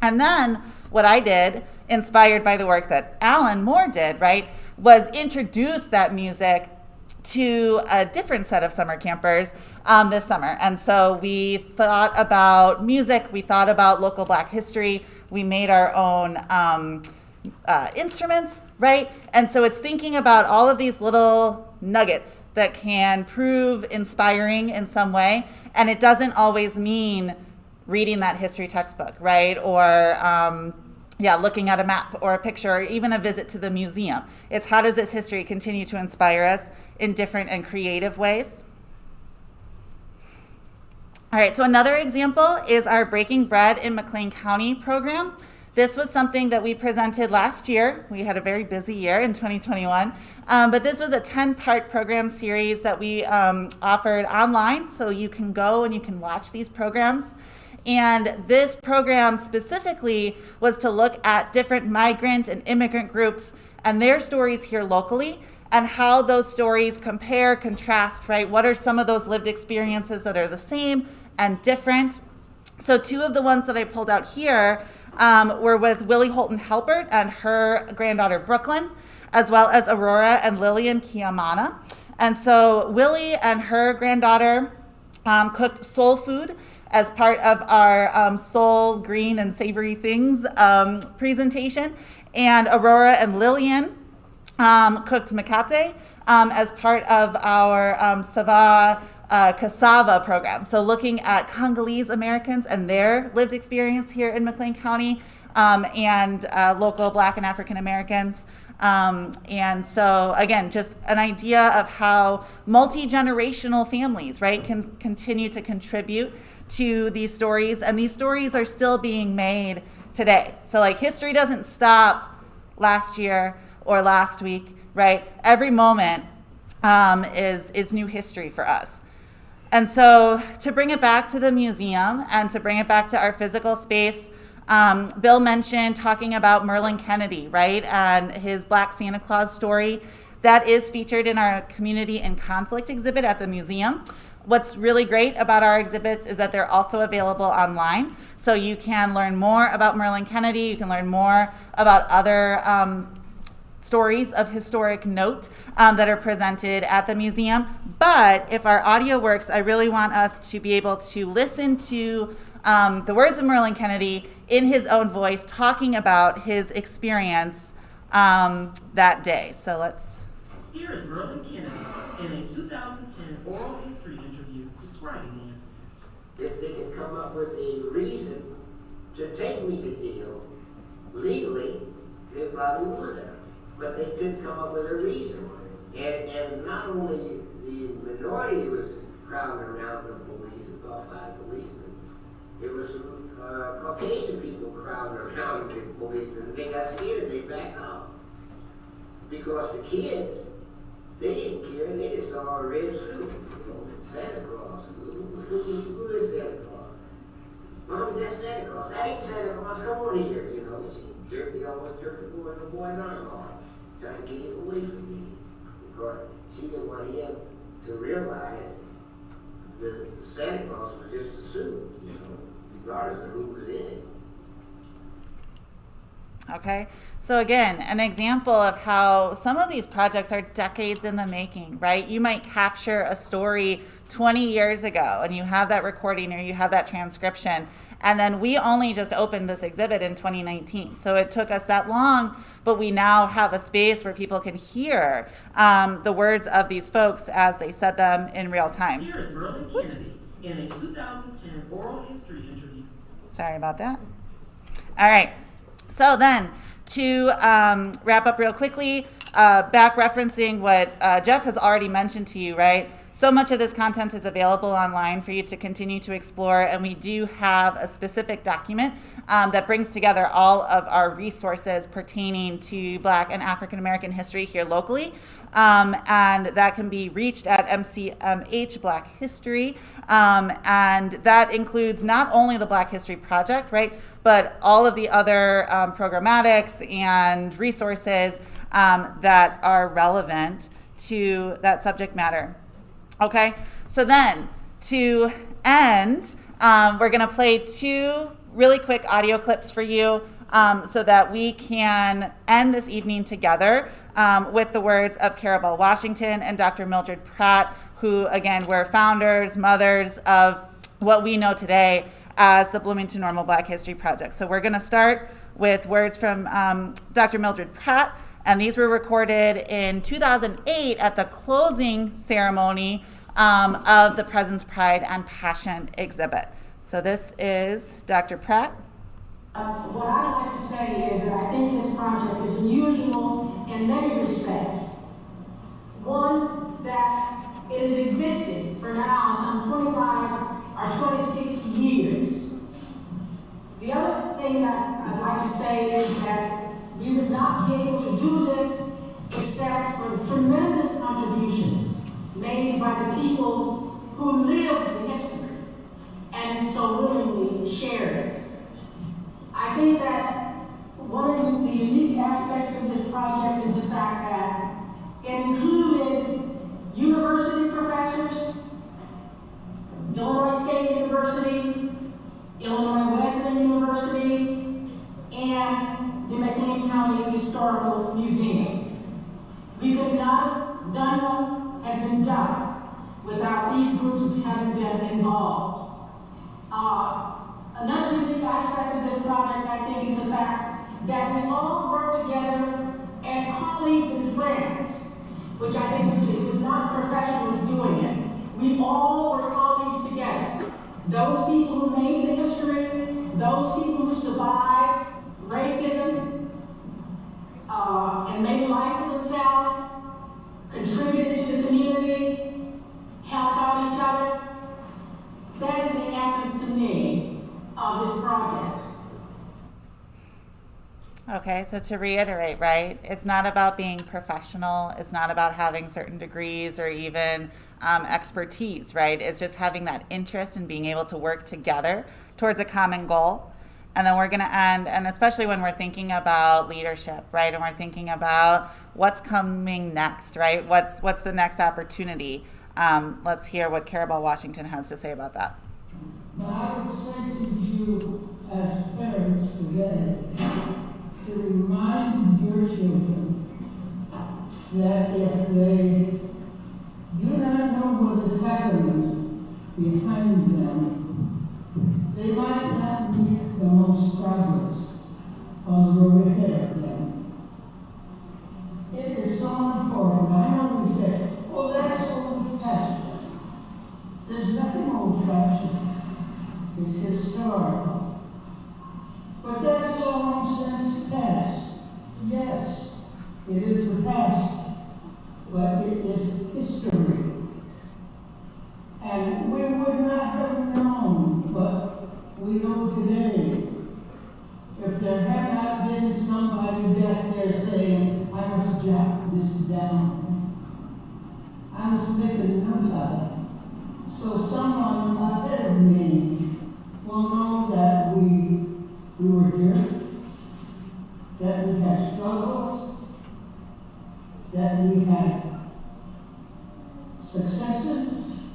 And then what I did, inspired by the work that Alan Moore did, right, was introduce that music to a different set of summer campers this summer. And so we thought about music, we thought about local Black history, we made our own instruments, right? And so it's thinking about all of these little nuggets that can prove inspiring in some way. And it doesn't always mean reading that history textbook, right? Or looking at a map or a picture or even a visit to the museum. It's how does this history continue to inspire us in different and creative ways? All right, so another example is our Breaking Bread in McLean County program. This was something that we presented last year. We had a very busy year in 2021, but this was a 10-part program series that we offered online, so you can go and you can watch these programs. And this program specifically was to look at different migrant and immigrant groups and their stories here locally and how those stories compare, contrast, right? What are some of those lived experiences that are the same and different? So two of the ones that I pulled out here were with Willie Holton Halpert and her granddaughter Brooklyn, as well as Aurora and Lillian Kiamana. And so Willie and her granddaughter cooked soul food as part of our soul, green, and savory things presentation. And Aurora and Lillian cooked makate as part of our Sava cassava program. So looking at Congolese Americans and their lived experience here in McLean County, and local Black and African Americans. And so again, just an idea of how multi-generational families, right, can continue to contribute to these stories, and these stories are still being made today. So like history doesn't stop last year or last week, right? Every moment is new history for us. And so to bring it back to the museum and to bring it back to our physical space, Bill mentioned talking about Merlin Kennedy, right, and his Black Santa Claus story. That is featured in our Community and Conflict exhibit at the museum. What's really great about our exhibits is that they're also available online. So you can learn more about Merlin Kennedy, you can learn more about other stories of historic note that are presented at the museum. But if our audio works, I really want us to be able to listen to the words of Merlin Kennedy in his own voice, talking about his experience that day. So let's. Here is Merlin Kennedy in a 2010 oral history interview describing the incident. If they could come up with a reason to take me to jail legally, they probably would have. But they couldn't come up with a reason. And not only the minority was crowding around the police, about 5 policemen, it was some Caucasian people crowding around the policemen. They got scared and they backed off. Because the kids, they didn't care. They just saw a red suit. You know, Santa Claus. Who is Santa Claus? Mommy, that's Santa Claus. That ain't Santa Claus. Come on here. You know, she almost jerked the boy's arm off, trying to get him away from me. Because she didn't want him to realize the Santa Claus was just a suit, you know, regardless of who was in it. Okay, so again, an example of how some of these projects are decades in the making, right? You might capture a story 20 years ago and you have that recording or you have that transcription, and then we only just opened this exhibit in 2019. So it took us that long, but we now have a space where people can hear the words of these folks as they said them in real time. Here is Merlin Kennedy in a 2010 oral history interview. Sorry about that. All right. So then, to wrap up real quickly, back referencing what Jeff has already mentioned to you, right? So much of this content is available online for you to continue to explore, and we do have a specific document that brings together all of our resources pertaining to Black and African American history here locally, and that can be reached at MCMH Black History, and that includes not only the Black History Project, right, but all of the other programmatics and resources that are relevant to that subject matter. Okay, so then to end, we're going to play 2 really quick audio clips for you so that we can end this evening together with the words of Carabelle Washington and Dr. Mildred Pratt, who again were founders, mothers of what we know today as the Bloomington-Normal Black History Project. So we're going to start with words from Dr. Mildred Pratt, and these were recorded in 2008 at the closing ceremony of the Presence, Pride, and Passion exhibit. So this is Dr. Pratt. What I'd like to say is that I think this project is unusual in many respects. One, that it has existed for now some 25 or 26 years. The other thing that I'd like to say is that we would not be able to do this except for the tremendous contributions made by the people who lived the history and so willingly shared it. I think that one of the unique aspects of this project is the fact that it included university professors, Illinois State University, Illinois Wesleyan University, and the McLean County Historical Museum. We could not have done what has been done without these groups having been involved. Another unique aspect of this project, I think, is the fact that we all work together as colleagues and friends, which I think it was not professionals doing it. We all were colleagues together. Those people who made the history, those people who survived racism, and made a life for themselves, contributed to the community, helped out each other. That is the essence to me of this project. Okay, so to reiterate, right, it's not about being professional. It's not about having certain degrees or even expertise, right? It's just having that interest and being able to work together towards a common goal. And then we're going to end, and especially when we're thinking about leadership, right, and we're thinking about what's coming next, right? What's the next opportunity? Let's hear what Carabelle Washington has to say about that. But I would say to you as parents today, to remind your children that if they do not know what is happening behind them, they might not make the most progress on the road ahead of them. It is so important. I know we say, oh, that's old-fashioned. There's nothing old-fashioned. It's historical. But that's long since past. Yes, it is the past, but it is history. And we would not have known what we know today if there had not been somebody back there saying, I must jot this down. I must make a note of it. So someone ahead of me will know that we were here, that we had struggles, that we had successes,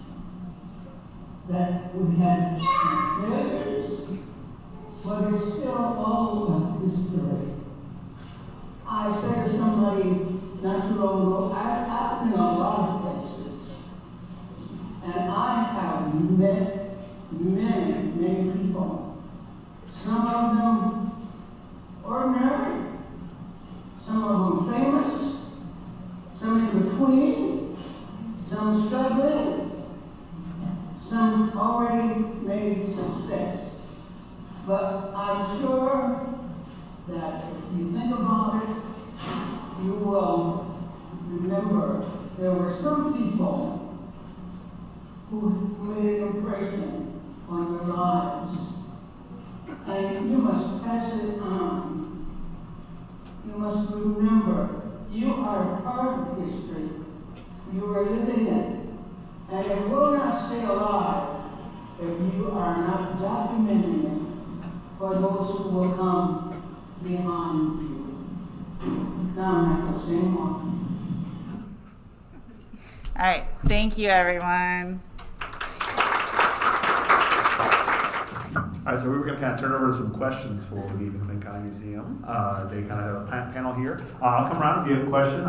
that we had failures, but it's still all of history. I said to somebody not too long ago, I've been a lot of places, and I have met many people. Some of them ordinary, some of them famous, some in between, some struggling, some already made success. But I'm sure that if you think about it, you will remember there were some people who made an impression on your lives. And you must pass it on. You must remember you are a part of history. You are living it. And it will not stay alive if you are not documenting it for those who will come behind you. Now I'm not going to say more. All right, thank you, everyone. All right, so we were going to kind of turn over to some questions for the McLean County Museum. They kind of have a panel here. I'll come around if you have a question.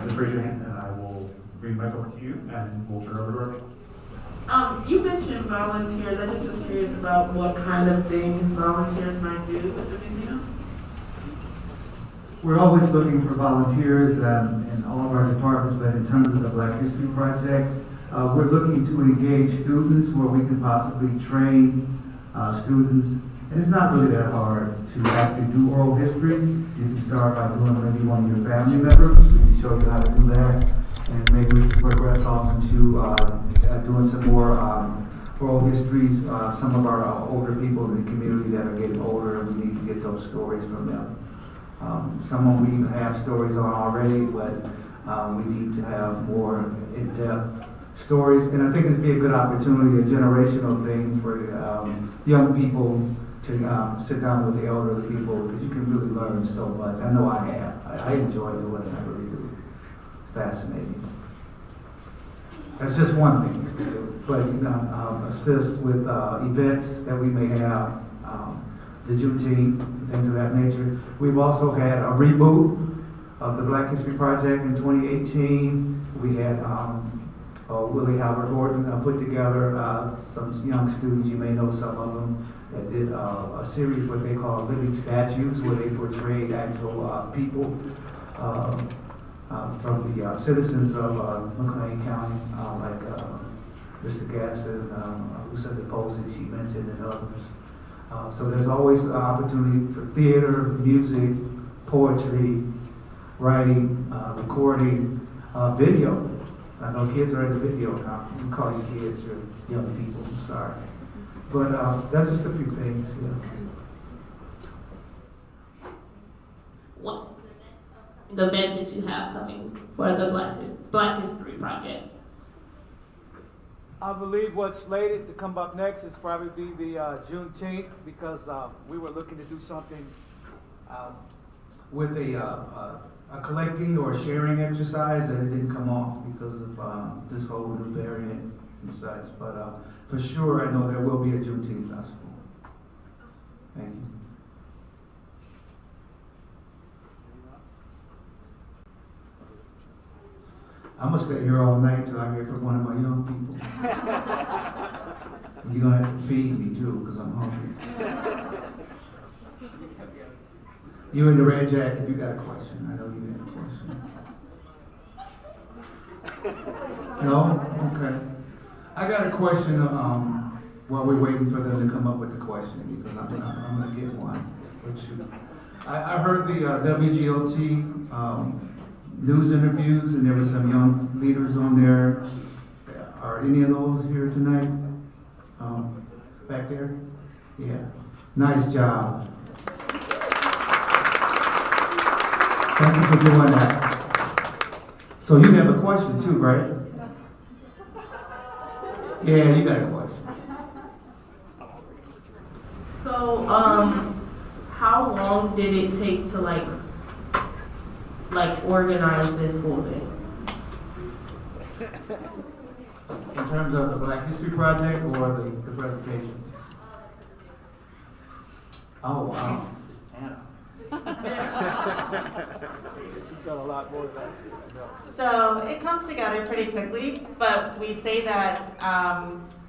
Just raise your hand and I will bring the mic over to you and we'll turn over to our You mentioned volunteers. I just was curious about what kind of things volunteers might do with the museum. We're always looking for volunteers in all of our departments, but in terms of the Black History Project, we're looking to engage students where we can possibly train students. And it's not really that hard to actually do oral histories. You can start by doing maybe one of your family members. We can show you how to do that. And maybe we can progress off into doing some more oral histories. Some of our older people in the community that are getting older, we need to get those stories from them. Some of them we even have stories on already, but we need to have more in-depth stories. And I think this would be a good opportunity, a generational thing for young people to sit down with the elderly people, because you can really learn so much. I know I have. I enjoy doing it. I really do. Fascinating. That's just one thing. But assist with events that we may have, the Juneteenth, things of that nature. We've also had a reboot of the Black History Project in 2018. We had Willie Howard Horton put together some young students, you may know some of them, that did a series what they call living statues, where they portrayed actual people from the citizens of McLean County, like Mr. Gasson, who said the posting she mentioned, and others. So there's always an opportunity for theater, music, poetry, writing, recording, video. I know kids are into video now. You call you kids, you're young people, I'm sorry. But that's just a few things, What the event that you have coming for the Black History Project? I believe what's slated to come up next is probably be the Juneteenth, because we were looking to do something with a collecting or sharing exercise, and it didn't come off because of this whole new variant and such. But for sure, I know there will be a Juneteenth festival. Thank you. I'm gonna stay here all night till I hear from one of my young people. You're gonna have to feed me too, because I'm hungry. You in the red jacket, you got a question. I know you got a question. No? Okay. I got a question while we're waiting for them to come up with the question, because I'm gonna get one. I heard the WGOT news interviews, and there were some young leaders on there. Are any of those here tonight? Back there? Yeah. Nice job. Thank you for doing that. So you have a question too, right? Yeah, you got a question. So, how long did it take to like organize this whole thing? In terms of the Black History Project or the presentation? Oh, wow. Anna. She's done a lot more than that. So it comes together pretty quickly, but we say that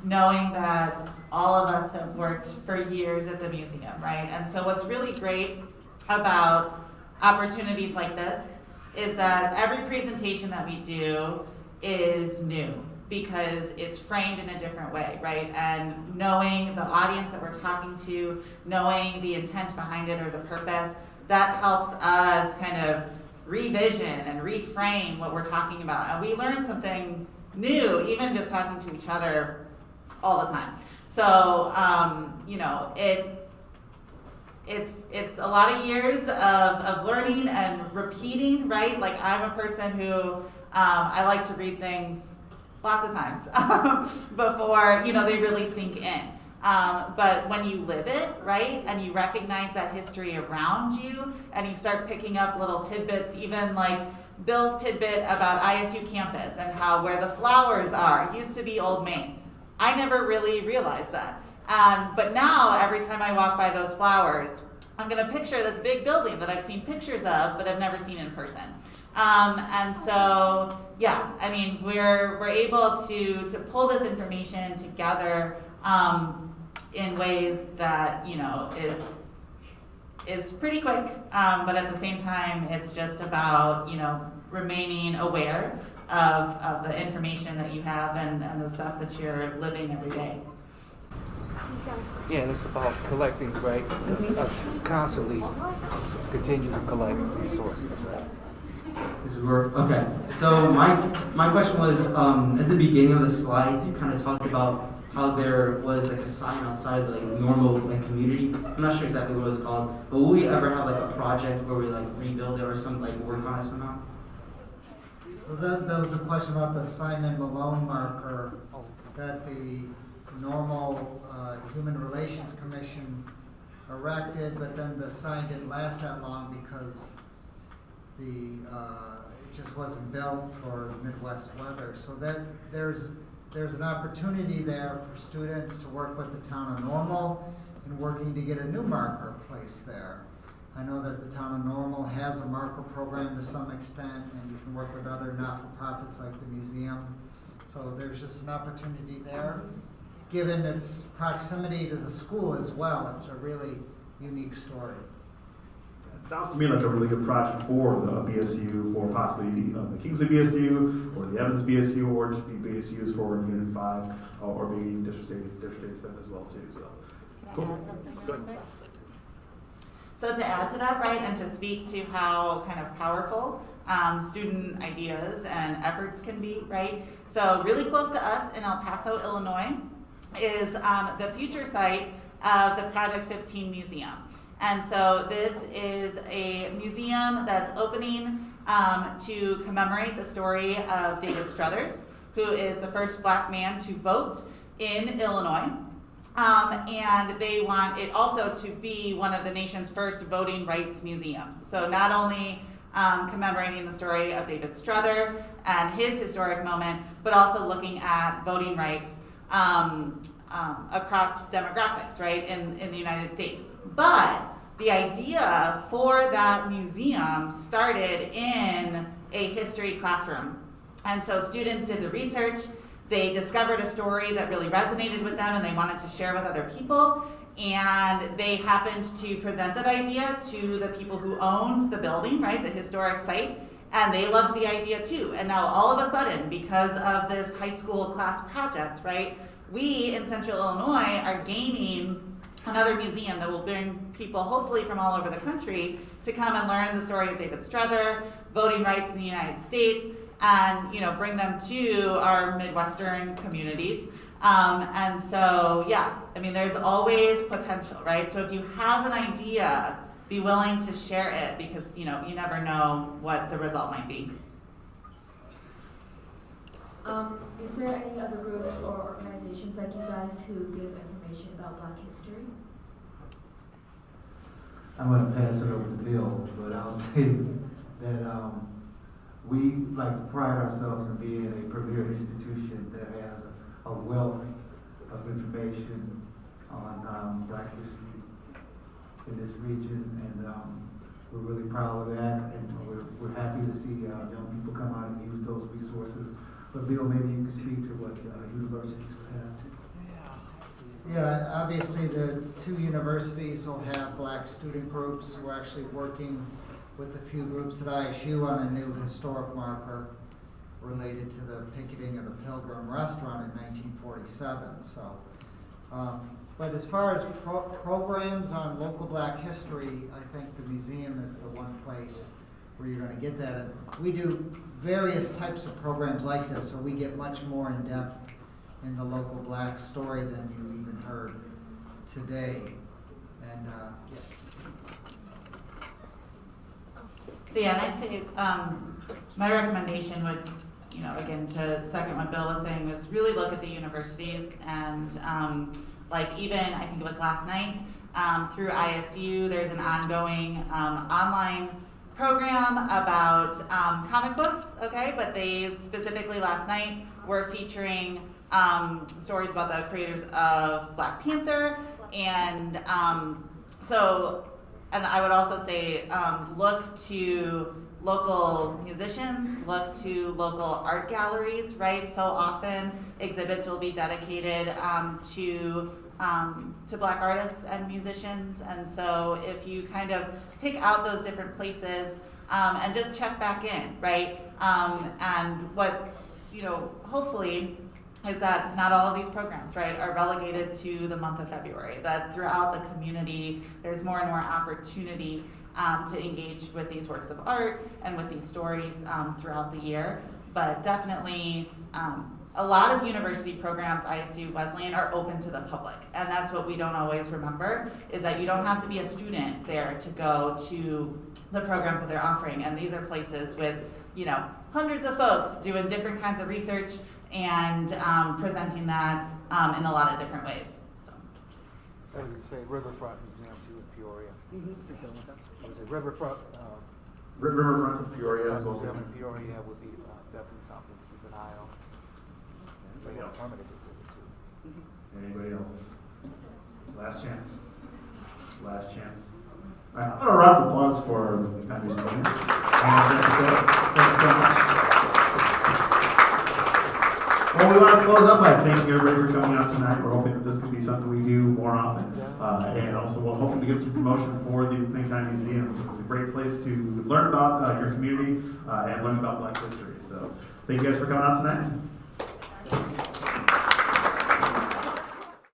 knowing that all of us have worked for years at the museum, right? And so what's really great about opportunities like this is that every presentation that we do is new because it's framed in a different way, right? And knowing the audience that we're talking to, knowing the intent behind it or the purpose, that helps us kind of revision and reframe what we're talking about. And we learn something new, even just talking to each other all the time. So, it's a lot of years of learning and repeating, right? Like I'm a person who, I like to read things lots of times before, they really sink in. But when you live it, right, and you recognize that history around you, and you start picking up little tidbits, even like Bill's tidbit about ISU campus and how where the flowers are used to be Old Main. I never really realized that. But now, every time I walk by those flowers, I'm going to picture this big building that I've seen pictures of, but I've never seen in person. And so, yeah, I mean, we're able to pull this information together in ways that, is pretty quick, but at the same time, it's just about, remaining aware of the information that you have and the stuff that you're living every day. Yeah, and it's about collecting, right? Constantly continue to collect resources, right? This is work. Okay. So my question was at the beginning of the slides, you kind of talked about how there was like a sign outside the normal community. I'm not sure exactly what it was called, but will we ever have like a project where we rebuild it or some work on it somehow? Well, that was a question about the Simon Malone marker that the normal Human Relations Commission erected, but then the sign didn't last that long because it just wasn't built for Midwest weather. So that there's an opportunity there for students to work with the town of Normal in working to get a new marker placed there. I know that the town of Normal has a marker program to some extent, and you can work with other not-for-profits like the museum. So there's just an opportunity there. Given its proximity to the school as well, it's a really unique story. sounds to me like a really good project for the BSU, for possibly the Kingsley BSU, or the Evans BSU, or just the BSUs for Unit 5, or maybe District 87 as well too. So, Can I add something real quick? So to add to that, right, and to speak to how kind of powerful student ideas and efforts can be, right? So really close to us in El Paso, Illinois, is the future site of the Project 15 Museum. And so this is a museum that's opening to commemorate the story of David Struthers, who is the first black man to vote in Illinois. And they want it also to be one of the nation's first voting rights museums. So not only commemorating the story of David Struther and his historic moment, but also looking at voting rights across demographics, right, in the United States. But the idea for that museum started in a history classroom. And so students did the research, they discovered a story that really resonated with them and they wanted to share with other people. And they happened to present that idea to the people who owned the building, right, the historic site, and they loved the idea too. And now all of a sudden, because of this high school class project, right, we in Central Illinois are gaining another museum that will bring people, hopefully from all over the country, to come and learn the story of David Struther, voting rights in the United States, and bring them to our Midwestern communities. And so, yeah, I mean, there's always potential, right? So if you have an idea, be willing to share it because, you never know what the result might be. Is there any other groups or organizations like you guys who give information about Black history? I'm going to pass it over to Bill, but I'll say that we like to pride ourselves in being a premier institution that has a wealth of information on Black history in this region, and we're really proud of that, and we're happy to see young people come out and use those resources. But Bill, maybe you can speak to what universities would have. Yeah, obviously the two universities will have black student groups. We're actually working with a few groups at ISU on a new historic marker related to the picketing of the Pilgrim Restaurant in 1947. So, but as far as programs on local black history, I think the museum is the one place where you're going to get that. And we do various types of programs like this, so we get much more in depth in the local black story than you even heard today. And yes. So yeah, and I'd say my recommendation would, again, to second what Bill was saying, was really look at the universities and even, I think it was last night, through ISU, there's an ongoing online program about comic books, okay? But they specifically last night were featuring stories about the creators of Black Panther, and and I would also say look to local musicians, look to local art galleries, right? So often exhibits will be dedicated to Black artists and musicians, and so if you kind of pick out those different places and just check back in, right? And what, hopefully is that not all of these programs, right, are relegated to the month of February, that throughout the community there's more and more opportunity to engage with these works of art and with these stories throughout the year. But definitely a lot of university programs, ISU, Wesleyan, are open to the public. And that's what we don't always remember, is that you don't have to be a student there to go to the programs that they're offering. And these are places with, hundreds of folks doing different kinds of research and presenting that in a lot of different ways. So. I would say Riverfront Museum too in Peoria. Was it Riverfront? Riverfront of Peoria as well. Museum in Peoria would be definitely something to keep an eye on. Anybody else? Permanent exhibit too. Anybody else? Last chance. Last chance. All right, I'm going to round of applause for the Founders Union. Thank you so much. Well, we want to close up by thanking everybody for coming out tonight. We're hoping that this can be something we do more often. And also we're hoping to get some promotion for the McLean County Museum. It's a great place to learn about your community and learn about Black history. So thank you guys for coming out tonight.